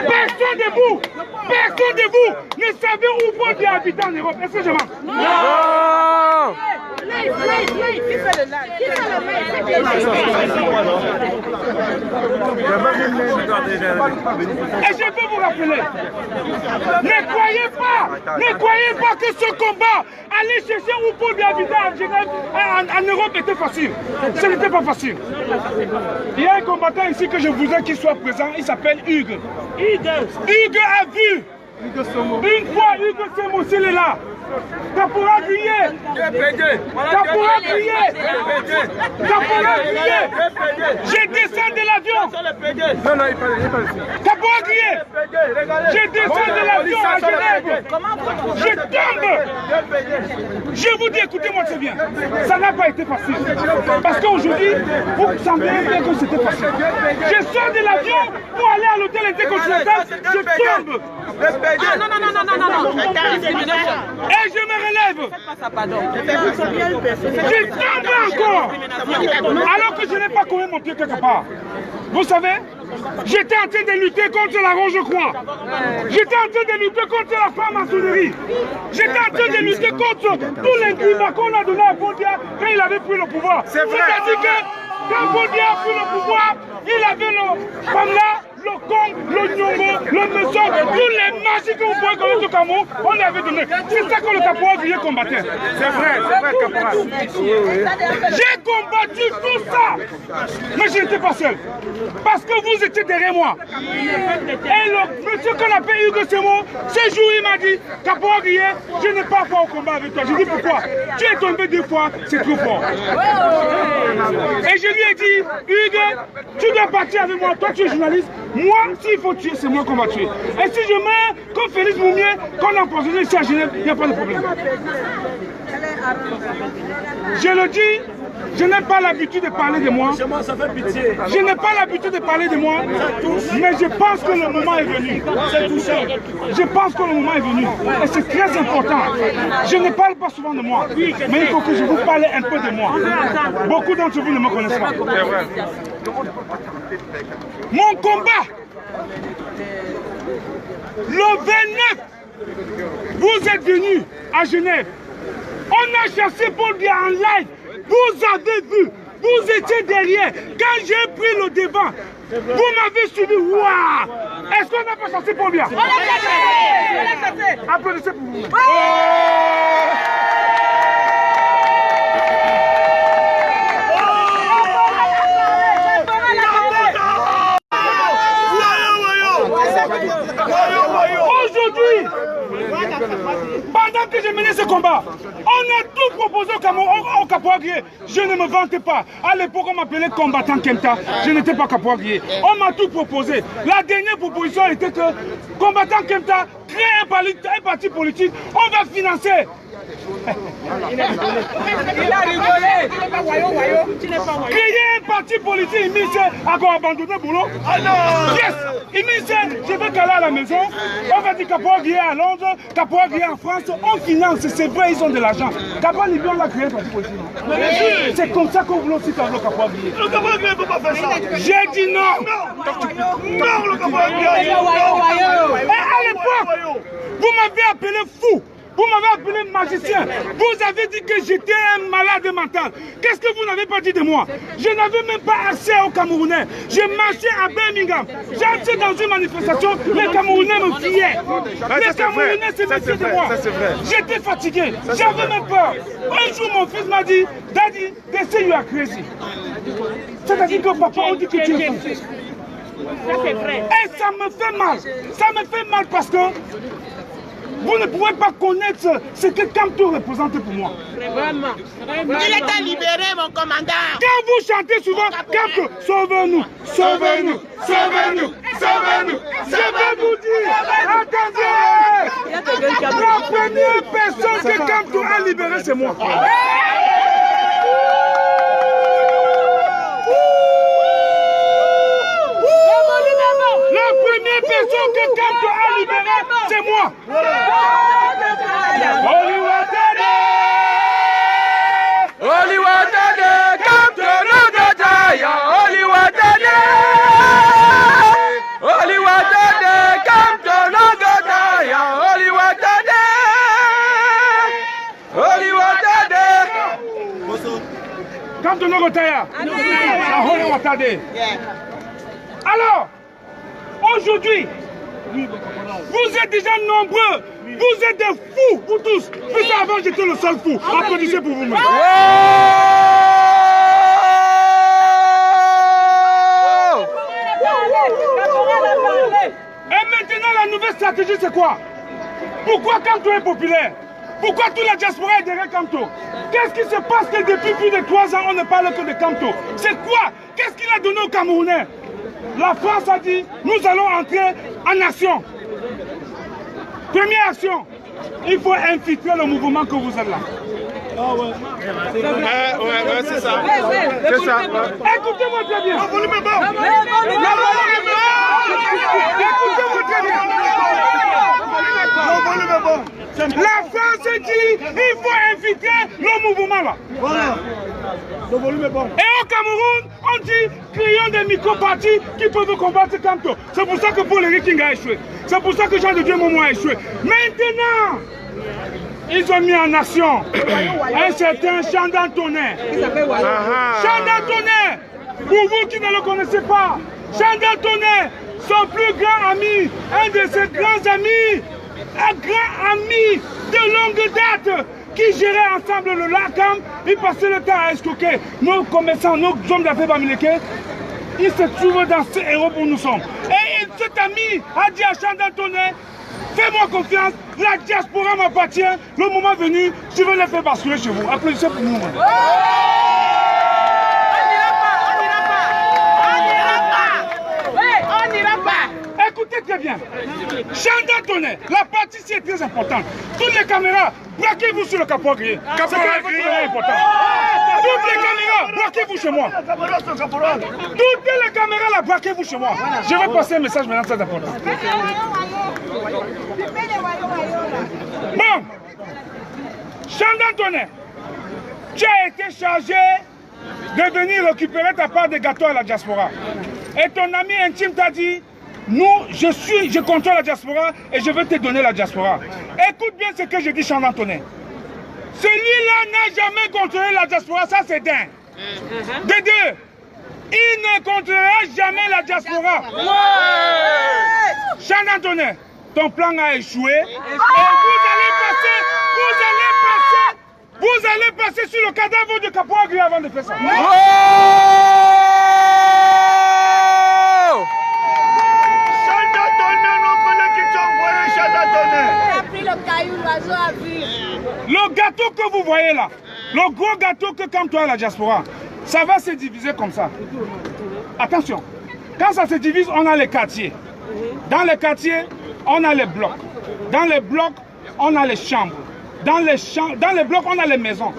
Personne de vous ne savez où Paul Biya habite en Europe. Est-ce que je mens? Non! Qui fait le live? Et je peux vous rappeler, ne croyez pas que ce combat, aller chercher où Paul Biya habitait en Genève, en Europe était facile. Ce n'était pas facile. Il y a un combattant ici que je voudrais qu'il soit présent, il s'appelle Hugues. Hugues a vu Une fois Hugo Semo, s'il est là, Caporal Guillet, Caporal Guillet, Caporal Guillet, je descends de l'avion. Non, non, il parle. Caporal Guillet, je descends de l'avion à Genève. Je tombe. Je vous dis, écoutez-moi très bien, ça n'a pas été facile. Parce qu'aujourd'hui, vous semblez bien que c'était facile. Je sors de l'avion pour aller à l'hôtel intercontinental, je tombe. Ah non, non, non, non, non, non, non. Et je me relève. Je tombe encore. Alors que je n'ai pas collé mon pied quelque part. Vous savez, j'étais en train de lutter contre la Rouge-Croix. J'étais en train de lutter contre la franc-maçonnerie. J'étais en train de lutter contre tous les climats qu'on a donné à Bondia quand il avait pris le pouvoir. C'est-à-dire que quand Bondia a pris le pouvoir, il avait le Pamela, le Kong, le Nyongo, le Messon, tous les magiques que vous pouvez connaître au Cameroun, on les avait donné. C'est ça que le Caporal Guillet combattait. C'est vrai, Caporal. J'ai combattu tout ça, mais je n'étais pas seul. Parce que vous étiez derrière moi. Et le monsieur qu'on appelle Hugo Semo, ce jour il m'a dit, Caporal Guillet, je n'ai pas foi au combat avec toi. Je dis pourquoi? Tu es tombé 2 fois, c'est trop fort. Et je lui ai dit, Hugo, tu dois partir avec moi, toi tu es journaliste. Moi, s'il faut tuer, c'est moi qu'on va tuer. Et si je meurs, comme Félix Moumier, qu'on a empoisonné ici à Genève, il n'y a pas de problème. Je le dis, je n'ai pas l'habitude de parler de moi. Je n'ai pas l'habitude de parler de moi, mais je pense que le moment est venu. Je pense que le moment est venu. Et c'est très important. Je ne parle pas souvent de moi, mais il faut que je vous parle un peu de moi. Beaucoup d'entre vous ne me connaissent pas. Mon combat, le 29, vous êtes venus à Genève. On a chassé Paul Biya en live. Vous avez vu, vous étiez derrière. Quand j'ai pris le devant, vous m'avez suivi. Waouh! Est-ce qu'on n'a pas chassé Paul Biya? On l'a chassé! Applaudissez pour vous. Aujourd'hui, pendant que j'ai mené ce combat, on a tout proposé au Caporal Guillet. Je ne me vantais pas. À l'époque, on m'appelait combattant Kenta. Je n'étais pas Caporal Guillet. On m'a tout proposé. La dernière proposition était que combattant Kenta crée un parti politique. On va financer. Il a rigolé. Créer un parti politique, il m'y a abandonné le boulot. Yes, il m'y je veux qu'aller à la maison. On va dire Caporal Guillet à Londres, Caporal Guillet en France. On finance, c'est vrai, ils ont de l'argent. Caporal Guillet, on a créé un parti politique. C'est comme ça qu'on voulait aussi faire le Caporal Guillet. Le Caporal Guillet ne peut pas faire ça. J'ai dit non. Non, le Caporal Guillet. Et à l'époque, vous m'avez appelé fou. Vous m'avez appelé magicien. Vous avez dit que j'étais un malade mental. Qu'est-ce que vous n'avez pas dit de moi? Je n'avais même pas accès aux Camerounais. Je marchais à Birmingham. J'étais dans une manifestation. Les Camerounais me fiaient. Les Camerounais se méfiaient de moi. J'étais fatigué. J'avais même peur. Un jour, mon fils m'a dit, Daddy, they say you are crazy. C'est-à-dire que papa, on dit que tu es fou. Et ça me fait mal. Ça me fait mal parce que vous ne pouvez pas connaître ce que Kamto représente pour moi. Vraiment. Il est à libérer, mon commandant. Quand vous chantez souvent, Kamto, sauve-nous, sauve-nous, sauve-nous, sauve-nous. Je vais vous dire, attendez, la première personne que Kamto a libérée, c'est moi. La première personne que Kamto a libérée, c'est moi. Kamto Nogotaya. Alors, aujourd'hui, vous êtes déjà nombreux, vous êtes des fous, vous tous. Puis avant, j'étais le seul fou. Applaudissez pour vous-même. Et maintenant, Maintenant, la nouvelle stratégie, c'est quoi? Pourquoi Kamto est populaire? Pourquoi toute la diaspora est derrière Kamto? Qu'est-ce qui se passe que depuis plus de 3 ans, on ne parle que de Kamto? C'est quoi? Qu'est-ce qu'il a donné aux Camerounais? La France a dit, nous allons entrer en action. Première action, il faut infiltrer le mouvement que vous êtes là. Ah ouais. C'est ça. C'est ça. Écoutez-moi très bien. Écoutez-moi très bien. La France dit il faut infiltrer le mouvement là. Voilà. Le volume est bon. Et au Cameroun, on dit créons des micro-partis qui peuvent combattre Kamto. C'est pour ça que Paul Henri King a échoué. C'est pour ça que Jean de Dieu Momo a échoué. Maintenant, ils ont mis en action un certain Chandan Tonnerre. Chandan Tonnerre, pour vous qui ne le connaissez pas, Chandan Tonnerre, son plus grand ami, un de ses grands amis, un grand ami de longue date, qui gérait ensemble le LACAM, ils passaient le temps à escroquer nos commerçants, nos hommes d'affaires bamileke. Il se trouve dans ce héros où nous sommes. Et cet ami a dit à Chandan Tonnerre, fais-moi confiance, la diaspora m'appartient, le moment venu, je vais les faire basculer chez vous. Applaudissez pour nous. Écoutez très bien. Chandan Tonnerre, la partie c'est très importante. Toutes les caméras, braquez-vous sur le capot grillé. C'est très important. Toutes les caméras, braquez-vous chez moi. Toutes les caméras là, braquez-vous chez moi. Je vais passer un message maintenant très important. Bon, Chandan Tonnerre, tu as été chargé de venir récupérer ta part de gâteaux à la diaspora. Et ton ami intime t'a dit, je contrôle la diaspora et je vais te donner la diaspora. Écoute bien ce que je dis, Chandan Tonnerre. Celui-là n'a jamais contrôlé la diaspora, ça c'est d'un. De deux, il ne contrôlera jamais la diaspora. Chandan Tonnerre, ton plan a échoué et vous allez passer sur le cadavre de Capoagri avant de faire ça. Le gâteau que vous voyez là, le gros gâteau que Kamto a la diaspora, ça va se diviser comme ça. Attention, quand ça se divise, on a les quartiers. Dans les quartiers, on a les blocs. Dans les blocs, on a les chambres. Dans les blocs, on a les maisons.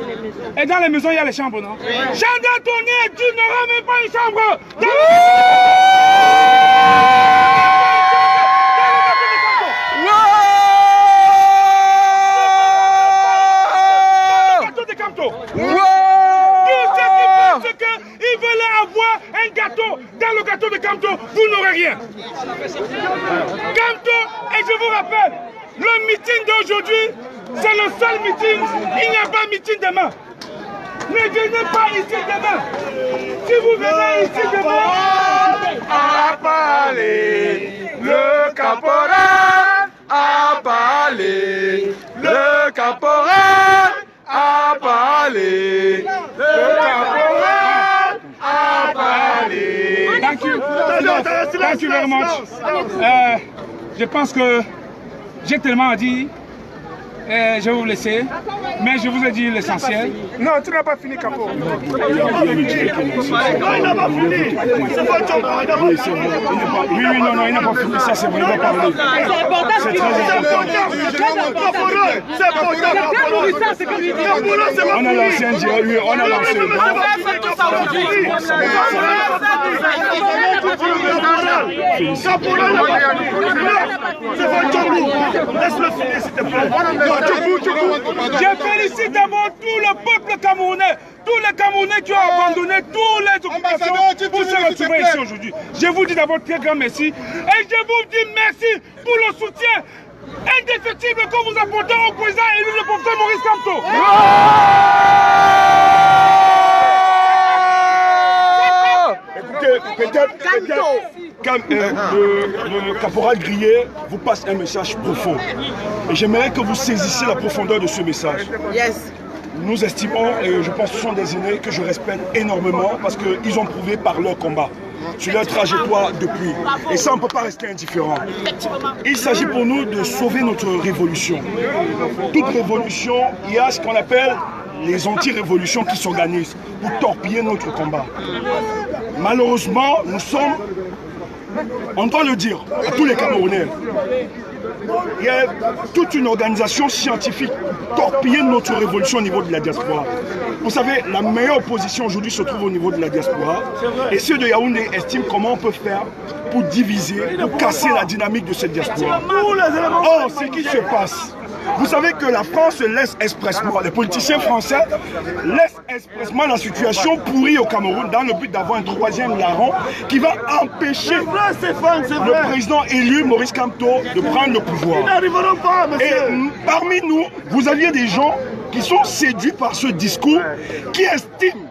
Et dans les maisons, il y a les chambres, non? Chandan Tonnerre, tu n'auras même pas une chambre. Ils veulent avoir un gâteau. Dans le gâteau de Kamto, vous n'aurez rien. Kamto, et je vous rappelle, le meeting d'aujourd'hui, c'est le seul meeting. Il n'y a pas de meeting demain. Ne venez pas ici demain. Si vous venez ici demain, à parler, le caporal, à parler, le caporal, à parler, le caporal, à parler. Thank you. Thank you very much. Je pense que j'ai tellement à dire. Je vais vous laisser, mais je vous ai dit l'essentiel. Non, tu n'as pas fini, Capo. Il n'a pas fini. C'est pas ton oui, non, il n'a pas fini. Ça, c'est vrai, il va parler. C'est important. C'est très important. On a lancé un dialogue, on a lancé. Laisse-le finir, s'il te plaît. Je félicite d'abord tout le peuple camerounais, tous les Camerounais qui ont abandonné toutes les occupations pour se retrouver ici aujourd'hui. Je vous dis d'abord très grand merci et je vous dis merci pour le soutien indéfectible que vous apportez au président élu le professeur Maurice Kamto. Peut-être le caporal Grillé vous passe un message profond. Et j'aimerais que vous saisissiez la profondeur de ce message. Yes. Nous estimons, et je pense que ce sont des aînés que je respecte énormément parce qu'ils ont prouvé par leur combat. sur leur trajectoire depuis. Et ça, on ne peut pas rester indifférent. Il s'agit pour nous de sauver notre révolution. Toute révolution, il y a ce qu'on appelle les anti-révolutions qui s'organisent pour torpiller notre combat. Malheureusement, nous sommes, on doit le dire à tous les Camerounais, il y a toute une organisation scientifique torpiller notre révolution au niveau de la diaspora. Vous savez, la meilleure opposition aujourd'hui se trouve au niveau de la diaspora. Et ceux de Yaoundé estiment comment on peut faire pour diviser, pour casser la dynamique de cette diaspora. Or, ce qui se passe, vous savez que la France laisse expressement, les politiciens français laissent expressement la situation pourrie au Cameroun dans le but d'avoir un troisième larron qui va empêcher le président élu Maurice Kamto de prendre le pouvoir. Et parmi nous, vous aviez des gens qui sont séduits par ce discours, qui estiment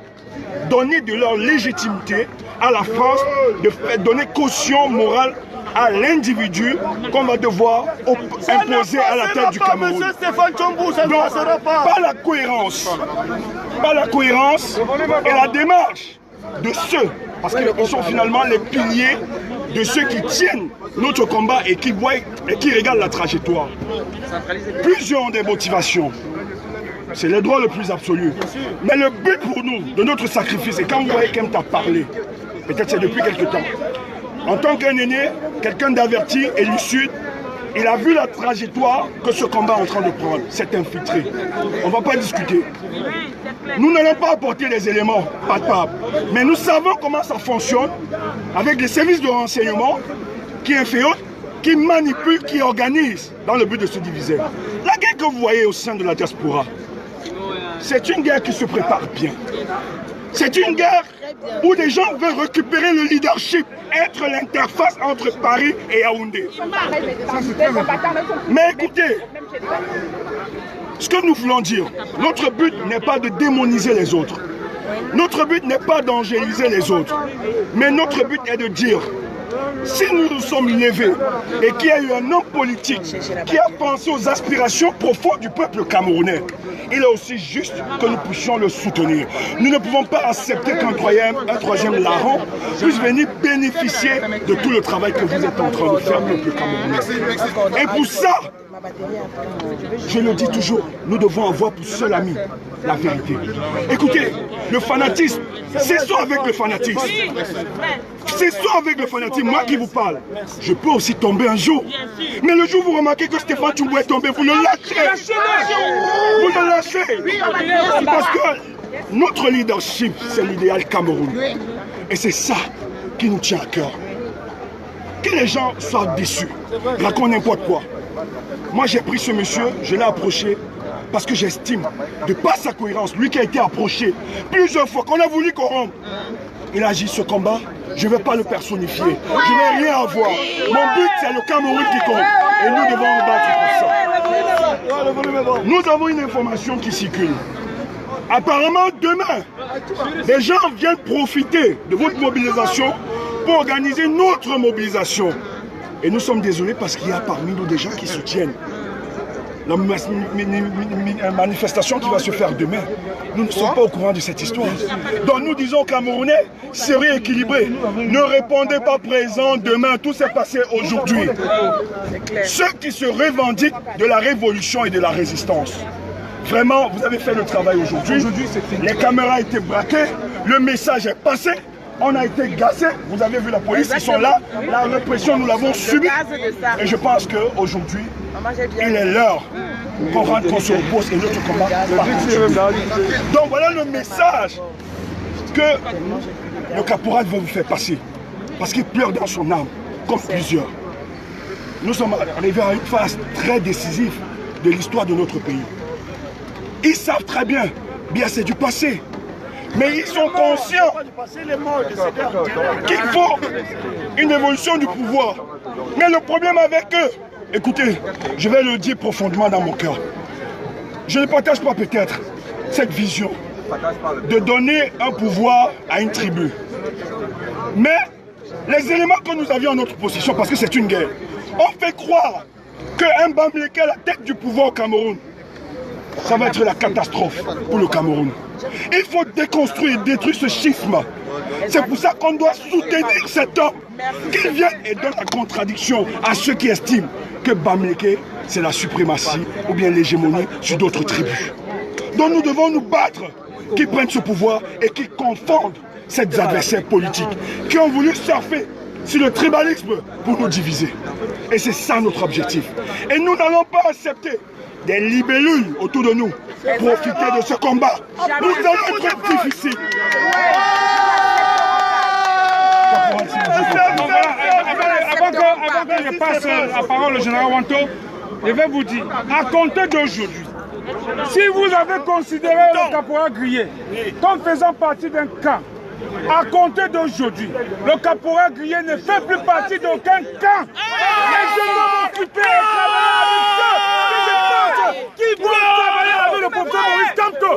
donner de leur légitimité à la France, de donner caution morale à l'individu qu'on va devoir imposer à la tête du Cameroun. Donc, pas la cohérence et la démarche de ceux, parce qu'ils sont finalement les piliers de ceux qui tiennent notre combat et qui voient et qui regardent la trajectoire. Plusieurs ont des motivations. C'est le droit le plus absolu. Mais le but pour nous, de notre sacrifice, et quand vous voyez Kemta parler, peut-être c'est depuis quelque temps, en tant qu'un aîné, quelqu'un d'averti et lucide, il a vu la trajectoire que ce combat est en train de prendre. C'est infiltré. On ne va pas discuter. Nous n'allons pas apporter les éléments palpables. Mais nous savons comment ça fonctionne avec les services de renseignement qui infiltrent, qui manipulent, qui organisent dans le but de se diviser. La guerre que vous voyez au sein de la diaspora, c'est une guerre qui se prépare bien. C'est une guerre où des gens veulent récupérer le leadership, être l'interface entre Paris et Yaoundé. Mais écoutez, ce que nous voulons dire, notre but n'est pas de démoniser les autres. Notre but n'est pas d'angéliser les autres. Mais notre but est de dire, si nous nous sommes levés et qu'il y a eu un homme politique qui a pensé aux aspirations profondes du peuple camerounais, il est aussi juste que nous puissions le soutenir. Nous ne pouvons pas accepter qu'un troisième larron puisse venir bénéficier de tout le travail que vous êtes en train de faire, peuple camerounais. Et pour ça, je le dis toujours, nous devons avoir pour seul ami la vérité. Écoutez, le fanatisme, cessons avec le fanatisme. Cessons avec le fanatisme. Moi qui vous parle, je peux aussi tomber un jour. Mais le jour où vous remarquez que Stéphane Tchoumbou est tombé, vous le lâchez. Vous le lâchez. Parce que notre leadership, c'est l'idéal Cameroun. Et c'est ça qui nous tient à cœur. Que les gens soient déçus, racontent n'importe quoi. Moi j'ai pris ce monsieur, je l'ai approché parce que j'estime, de par sa cohérence, lui qui a été approché plusieurs fois, qu'on a voulu corrompre, il a dit ce combat, je ne vais pas le personnifier, je n'ai rien à voir. Mon but c'est le Cameroun qui compte et nous devons nous battre pour ça. Nous avons une information qui circule. Apparemment demain, les gens viennent profiter de votre mobilisation pour organiser notre mobilisation. Et nous sommes désolés parce qu'il y a parmi nous des gens qui soutiennent la manifestation qui va se faire demain. Nous ne sommes pas au courant de cette histoire. Donc nous disons aux Camerounais, sérieux, équilibré, ne répondez pas présent demain, tout s'est passé aujourd'hui. Ceux qui se revendiquent de la révolution et de la résistance. Vraiment, vous avez fait le travail aujourd'hui. Les caméras étaient braquées, le message est passé. On a été gassés, vous avez vu la police, ils sont là, la répression nous l'avons subie. Et je pense qu'aujourd'hui, il est l'heure qu'on rentre, qu'on se repose et notre combat va. Donc voilà le message que le caporal va vous faire passer. Parce qu'il pleure dans son âme, comme plusieurs. Nous sommes arrivés à une phase très décisive de l'histoire de notre pays. Ils savent très bien, bien c'est du passé. Mais ils sont conscients qu'il faut une évolution du pouvoir. Mais le problème avec eux, écoutez, je vais le dire profondément dans mon cœur. Je ne partage pas peut-être cette vision de donner un pouvoir à une tribu. Mais les éléments que nous avions à notre possession, parce que c'est une guerre, on fait croire qu'un Bamileke est la tête du pouvoir au Cameroun. ça va être la catastrophe pour le Cameroun. Il faut déconstruire, détruire ce schisme. C'est pour ça qu'on doit soutenir cet homme qui vient et donne la contradiction à ceux qui estiment que Bamileke, c'est la suprématie ou bien l'hégémonie sur d'autres tribus. Donc nous devons nous battre, qui prennent ce pouvoir et qui confondent ces adversaires politiques, qui ont voulu surfer sur le tribalisme pour nous diviser. Et c'est ça notre objectif. Et nous n'allons pas accepter des libellules autour de nous, profiter de ce combat. Nous allons être difficiles. Avant que je passe la parole au général Wanto, je vais vous dire, à compter d'aujourd'hui, si vous avez considéré le caporal Grillé comme faisant partie d'un camp, à compter d'aujourd'hui, le caporal Grillé ne fait plus partie d'aucun camp. Et je vais m'occuper et travailler avec ceux qui vont travailler avec le professeur Maurice Kamto.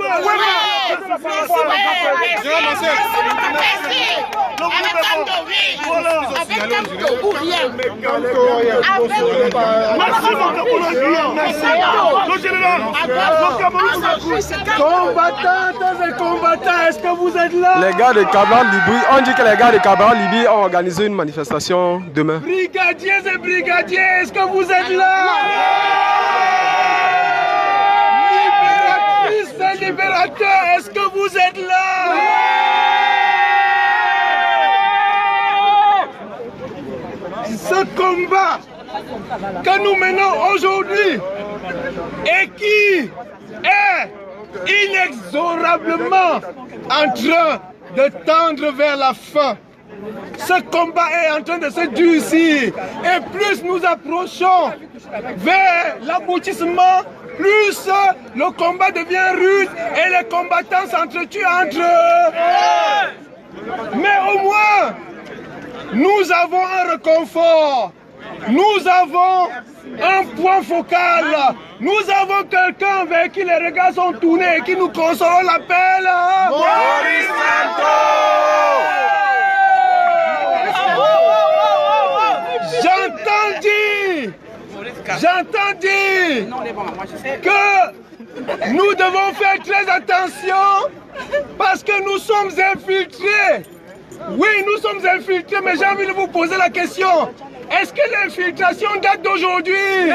Combattantes et combattants, est-ce que vous êtes là? Les gars de Cabral Libye, on dit que les gars de Cabral Libye ont organisé une manifestation demain. Brigadiers et brigadiers, est-ce que vous êtes là? Libératrices et libérateurs, est-ce que vous êtes là? Ce combat que nous menons aujourd'hui et qui est inexorablement en train de tendre vers la fin. Ce combat est en train de se durcir et plus nous approchons vers l'aboutissement, plus le combat devient rude et les combattants s'entretuent entre eux. Mais au moins, nous avons un réconfort, nous avons un point focal, nous avons quelqu'un vers qui les regards sont tournés et qui nous console, l'appelle Maurice Kamto. J'entends dire que nous devons faire très attention parce que nous sommes infiltrés. Oui, nous sommes infiltrés, mais j'ai envie de vous poser la question. Est-ce que l'infiltration date d'aujourd'hui?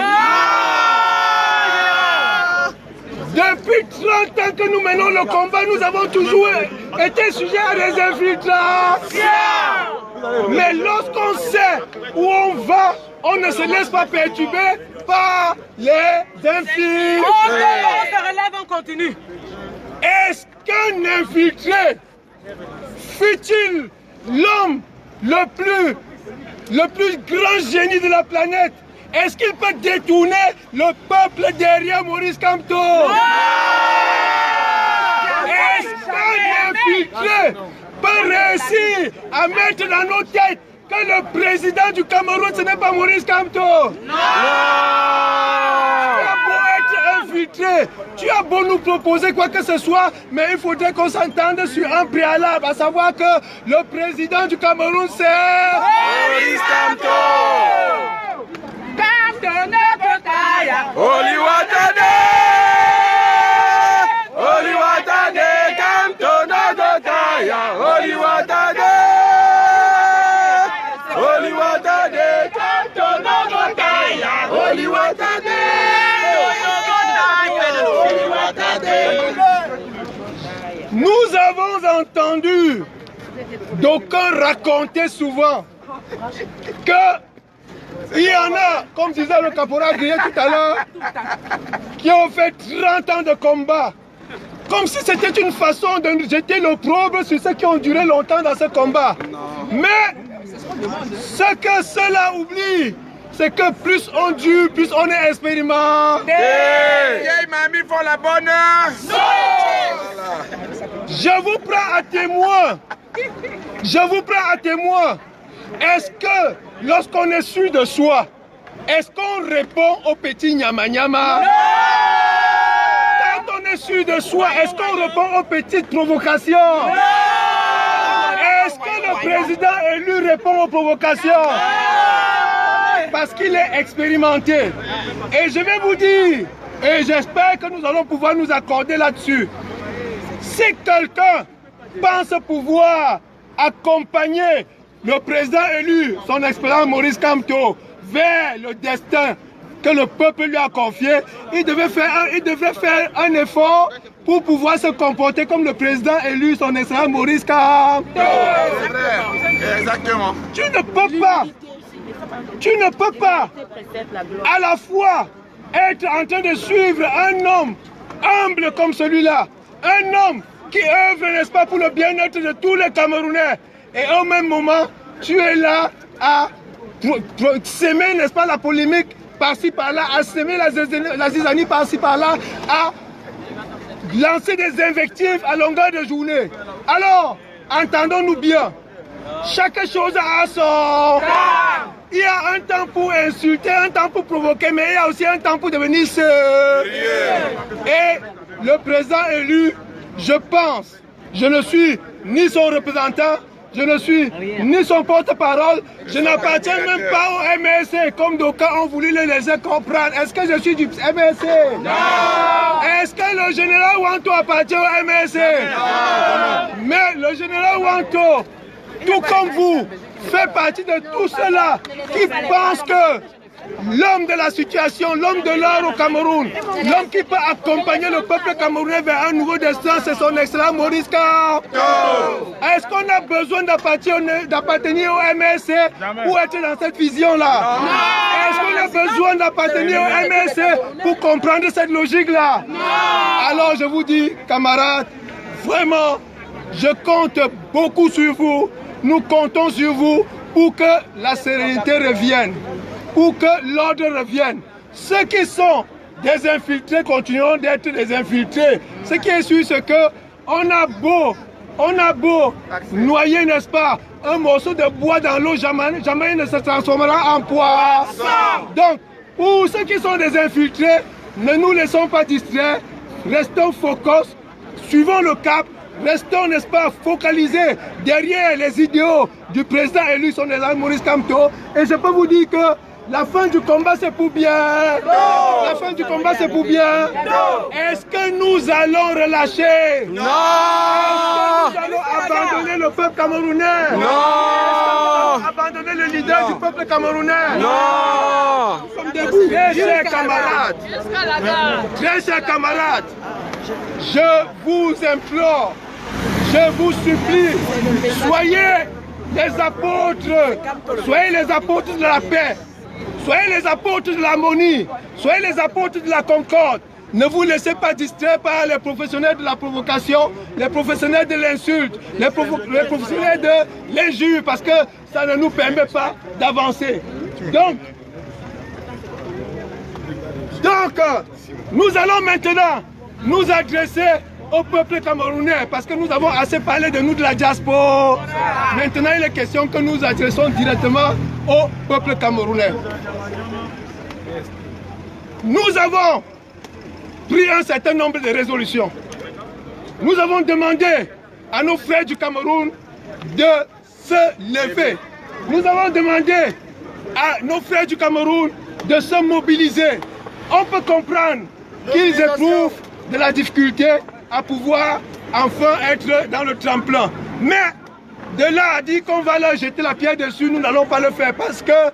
Depuis 30 ans que nous menons le combat, nous avons toujours été sujets à des infiltrations. Mais lorsqu'on sait où on va, on ne se laisse pas perturber par les infiltrés. On se relève, on continue. Est-ce qu'un infiltré, fut-il l'homme le plus grand génie de la planète, est-ce qu'il peut détourner le peuple derrière Maurice Kamto? Est-ce qu'un infiltré peut réussir à mettre dans nos têtes que le président du Cameroun, ce n'est pas Maurice Kamto? Non! Tu as beau être infiltré, tu as beau nous proposer quoi que ce soit, mais il faudrait qu'on s'entende sur un préalable, à savoir que le président du Cameroun, c'est Maurice Kamto! Nous avons entendu d'aucuns raconter souvent que il y en a, comme disait le caporal Grillé tout à l'heure, qui ont fait 30 ans de combat. Comme si c'était une façon de jeter l'opprobre sur ceux qui ont duré longtemps dans ce combat. Mais ce que cela oublie, c'est que plus on dure, plus on est expérimenté. Vieille mamie font la bonne. Je vous prends à témoin. Je vous prends à témoin. Est-ce que lorsqu'on est sûr de soi, est-ce qu'on répond au petit nyama nyama? Quand on est sûr de soi, est-ce qu'on répond aux petites provocations? Est-ce que le président élu répond aux provocations? Parce qu'il est expérimenté. Et je vais vous dire Et j'espère que nous allons pouvoir nous accorder là-dessus. Si quelqu'un pense pouvoir accompagner le président élu, son excellence Maurice Kamto, vers le destin que le peuple lui a confié, il devait faire un effort pour pouvoir se comporter comme le président élu, son excellence Maurice Kamto. Exactement. Tu ne peux pas à la fois être en train de suivre un homme humble comme celui-là, un homme qui œuvre, n'est-ce pas, pour le bien-être de tous les Camerounais, et au même moment, tu es là à s'aimer, n'est-ce pas, la polémique par-ci par-là, à s'aimer la zizanie par-ci par-là, à lancer des invectives à longueur de journée. Alors, entendons-nous bien, chaque chose a son... Il y a un temps pour insulter, un temps pour provoquer, mais il y a aussi un temps pour devenir sérieux. Et le président élu, je pense, je ne suis ni son représentant, je ne suis ni son porte-parole, je n'appartiens même pas au MSC, comme d'aucuns ont voulu les laisser comprendre. Est-ce que je suis du MSC? Non. Est-ce que le général Wanto appartient au MSC? Non. Mais le général Wanto, tout comme vous, fait partie de tous ceux-là qui pensent que l'homme de la situation, l'homme de l'heure au Cameroun, l'homme qui peut accompagner le peuple camerounais vers un nouveau destin, c'est son excellent Maurice Kamto. Est-ce qu'on a besoin d'appartenir au MSC pour être dans cette vision-là? Est-ce qu'on a besoin d'appartenir au MSC pour comprendre cette logique-là? Alors je vous dis, camarades, vraiment, je compte beaucoup sur vous. Nous comptons sur vous pour que la sérénité revienne, pour que l'ordre revienne. Ceux qui sont des infiltrés continueront d'être des infiltrés. Ce qui est sûr, c'est que on a beau noyer, n'est-ce pas, un morceau de bois dans l'eau, jamais il ne se transformera en poisson. Donc, pour ceux qui sont des infiltrés, ne nous laissons pas distraire, restons focus, suivons le cap. Restons, n'est-ce pas, focalisés derrière les idéaux du président élu, son excellence Maurice Kamto. Et je peux vous dire que la fin du combat, c'est pour bien. Non. La fin du combat, c'est pour bien. Est-ce que nous allons relâcher? Non. Est-ce que nous allons abandonner le peuple camerounais? Non. Est-ce que nous allons abandonner le leader du peuple camerounais? Non. Nous sommes debout. Très chers camarades, je vous implore, je vous supplie, soyez les apôtres de la paix, soyez les apôtres de l'harmonie, soyez les apôtres de la concorde. Ne vous laissez pas distraire par les professionnels de la provocation, les professionnels de l'insulte, les professionnels de l'injure, parce que ça ne nous permet pas d'avancer. Donc, nous allons maintenant nous adresser au peuple camerounais, parce que nous avons assez parlé de nous de la diaspora. Maintenant, il est question que nous adressons directement au peuple camerounais. Nous avons pris un certain nombre de résolutions. Nous avons demandé à nos frères du Cameroun de se lever. Nous avons demandé à nos frères du Cameroun de se mobiliser. On peut comprendre qu'ils éprouvent de la difficulté à pouvoir enfin être dans le tremplin. Mais de là à dire qu'on va leur jeter la pierre dessus, nous n'allons pas le faire parce que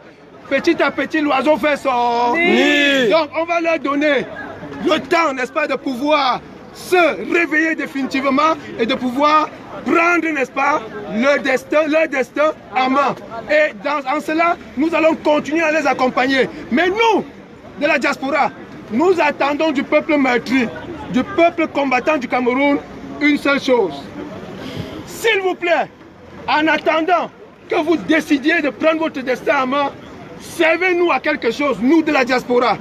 petit à petit l'oiseau fait son nid. Donc on va leur donner le temps, n'est-ce pas, de pouvoir se réveiller définitivement et de pouvoir prendre, n'est-ce pas, leur destin en main. Et en cela, nous allons continuer à les accompagner. Mais nous, de la diaspora, nous attendons du peuple meurtri, du peuple combattant du Cameroun, une seule chose. S'il vous plaît, en attendant que vous décidiez de prendre votre destin en main, servez-nous à quelque chose, nous de la diaspora.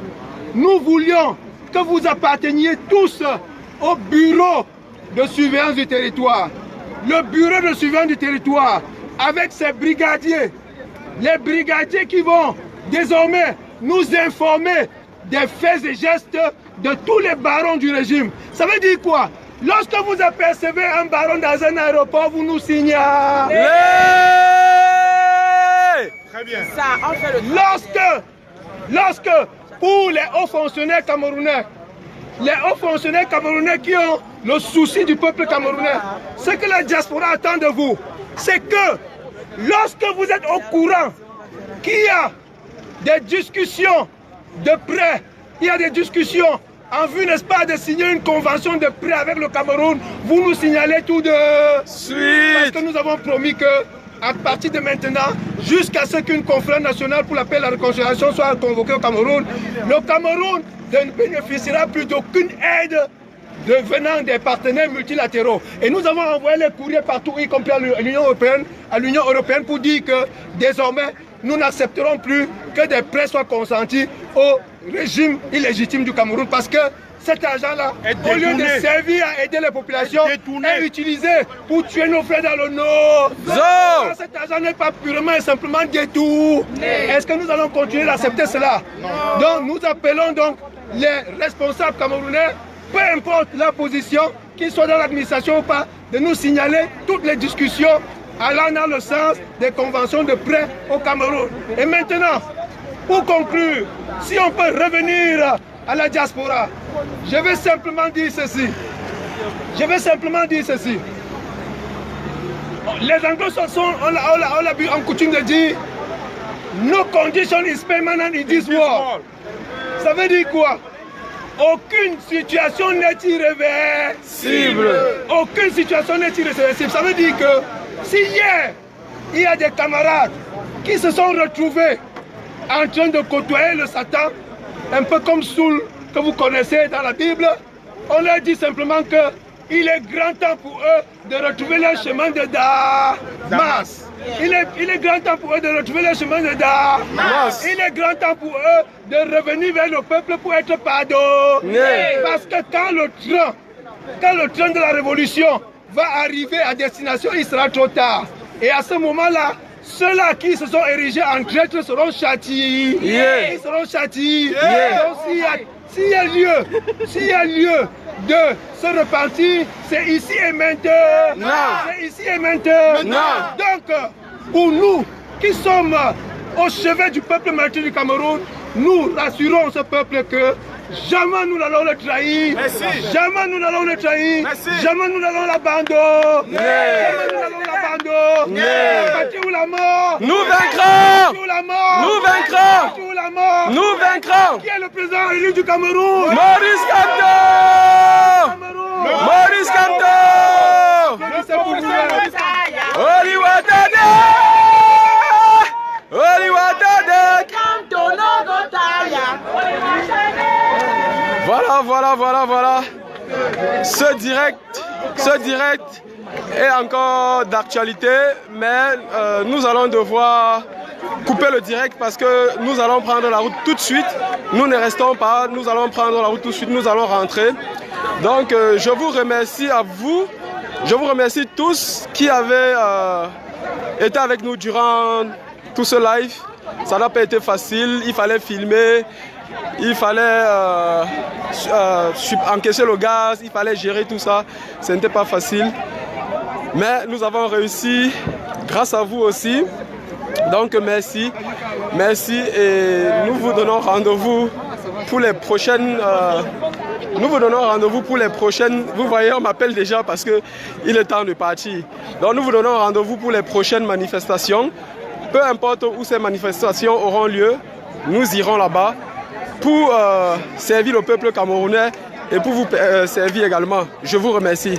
Nous voulions que vous apparteniez tous au bureau de surveillance du territoire. Le bureau de surveillance du territoire, avec ses brigadiers, les brigadiers qui vont désormais nous informer des faits et gestes de tous les barons du régime. Ça veut dire quoi? Lorsque vous apercevez un baron dans un aéroport, vous nous signalez. Très bien. Lorsque, pour les hauts fonctionnaires camerounais, les hauts fonctionnaires camerounais qui ont le souci du peuple camerounais. Ce que la diaspora attend de vous, c'est que lorsque vous êtes au courant qu'il y a des discussions de prêt, il y a des discussions en vue, n'est-ce pas, de signer une convention de prêt avec le Cameroun, vous nous signalez tout de suite. Parce que nous avons promis que, à partir de maintenant, jusqu'à ce qu'une conférence nationale pour la paix et la réconciliation soit convoquée au Cameroun, le Cameroun ne bénéficiera plus d'aucune aide venant des partenaires multilatéraux. Et nous avons envoyé les courriers partout, y compris à l'Union européenne, pour dire que désormais, nous n'accepterons plus que des prêts soient consentis au régime illégitime du Cameroun, parce que cet argent-là, au lieu de servir à aider les populations, est utilisé pour tuer nos frères dans le Nord. Cet argent n'est pas purement et simplement détourné. Est-ce que nous allons continuer d'accepter cela? Donc nous appelons donc les responsables camerounais, peu importe la position, qu'ils soient dans l'administration ou pas, de nous signaler toutes les discussions allant dans le sens des conventions de prêt au Cameroun. Et maintenant, pour conclure, si on peut revenir à la diaspora, je vais simplement dire ceci. Les anglo-saxons ont coutume de dire no condition is permanent in this world. Ça veut dire quoi? Aucune situation n'est irréversible. Aucune situation n'est irréversible. Ça veut dire que si hier, il y a des camarades qui se sont retrouvés en train de côtoyer le Satan, un peu comme Saul que vous connaissez dans la Bible, on leur dit simplement qu'il est grand temps pour eux de retrouver leur chemin de Damas. Il est grand temps pour eux de retrouver le chemin de Damas. Il est grand temps pour eux de revenir vers le peuple pour être pardonnés. Parce que quand le train de la révolution va arriver à destination, il sera trop tard. Et à ce moment-là, ceux-là qui se sont érigés en traîtres seront châtiés. Ils seront châtiés. Donc s'il y a lieu de se repentir, c'est ici et maintenant. C'est ici et maintenant. Donc, pour nous qui sommes au chevet du peuple martyr du Cameroun, nous rassurons ce peuple que jamais nous n'allons le trahir. Jamais nous n'allons le trahir. Jamais nous n'allons l'abandonner. Jamais nous n'allons l'abandonner. La patrie ou la mort. Nous vaincrons. Nous vaincrons. Nous vaincrons. Qui est le président élu du Cameroun? Maurice Kamto. Maurice Kamto. Oliwadade. Oliwadade. Voilà. Ce direct est encore d'actualité, mais nous allons devoir couper le direct parce que nous allons prendre la route tout de suite. Nous ne restons pas, nous allons prendre la route tout de suite, nous allons rentrer. Donc je vous remercie à vous, je vous remercie tous qui avez été avec nous durant tout ce live. Ça n'a pas été facile, il fallait filmer. Il fallait encaisser le gaz, il fallait gérer tout ça. Ce n'était pas facile. Mais nous avons réussi grâce à vous aussi. Donc merci. Merci et nous vous donnons rendez-vous pour les prochaines... Vous voyez, on m'appelle déjà parce qu'il est temps de partir. Donc nous vous donnons rendez-vous pour les prochaines manifestations. Peu importe où ces manifestations auront lieu, nous irons là-bas pour servir le peuple camerounais et pour vous servir également. Je vous remercie.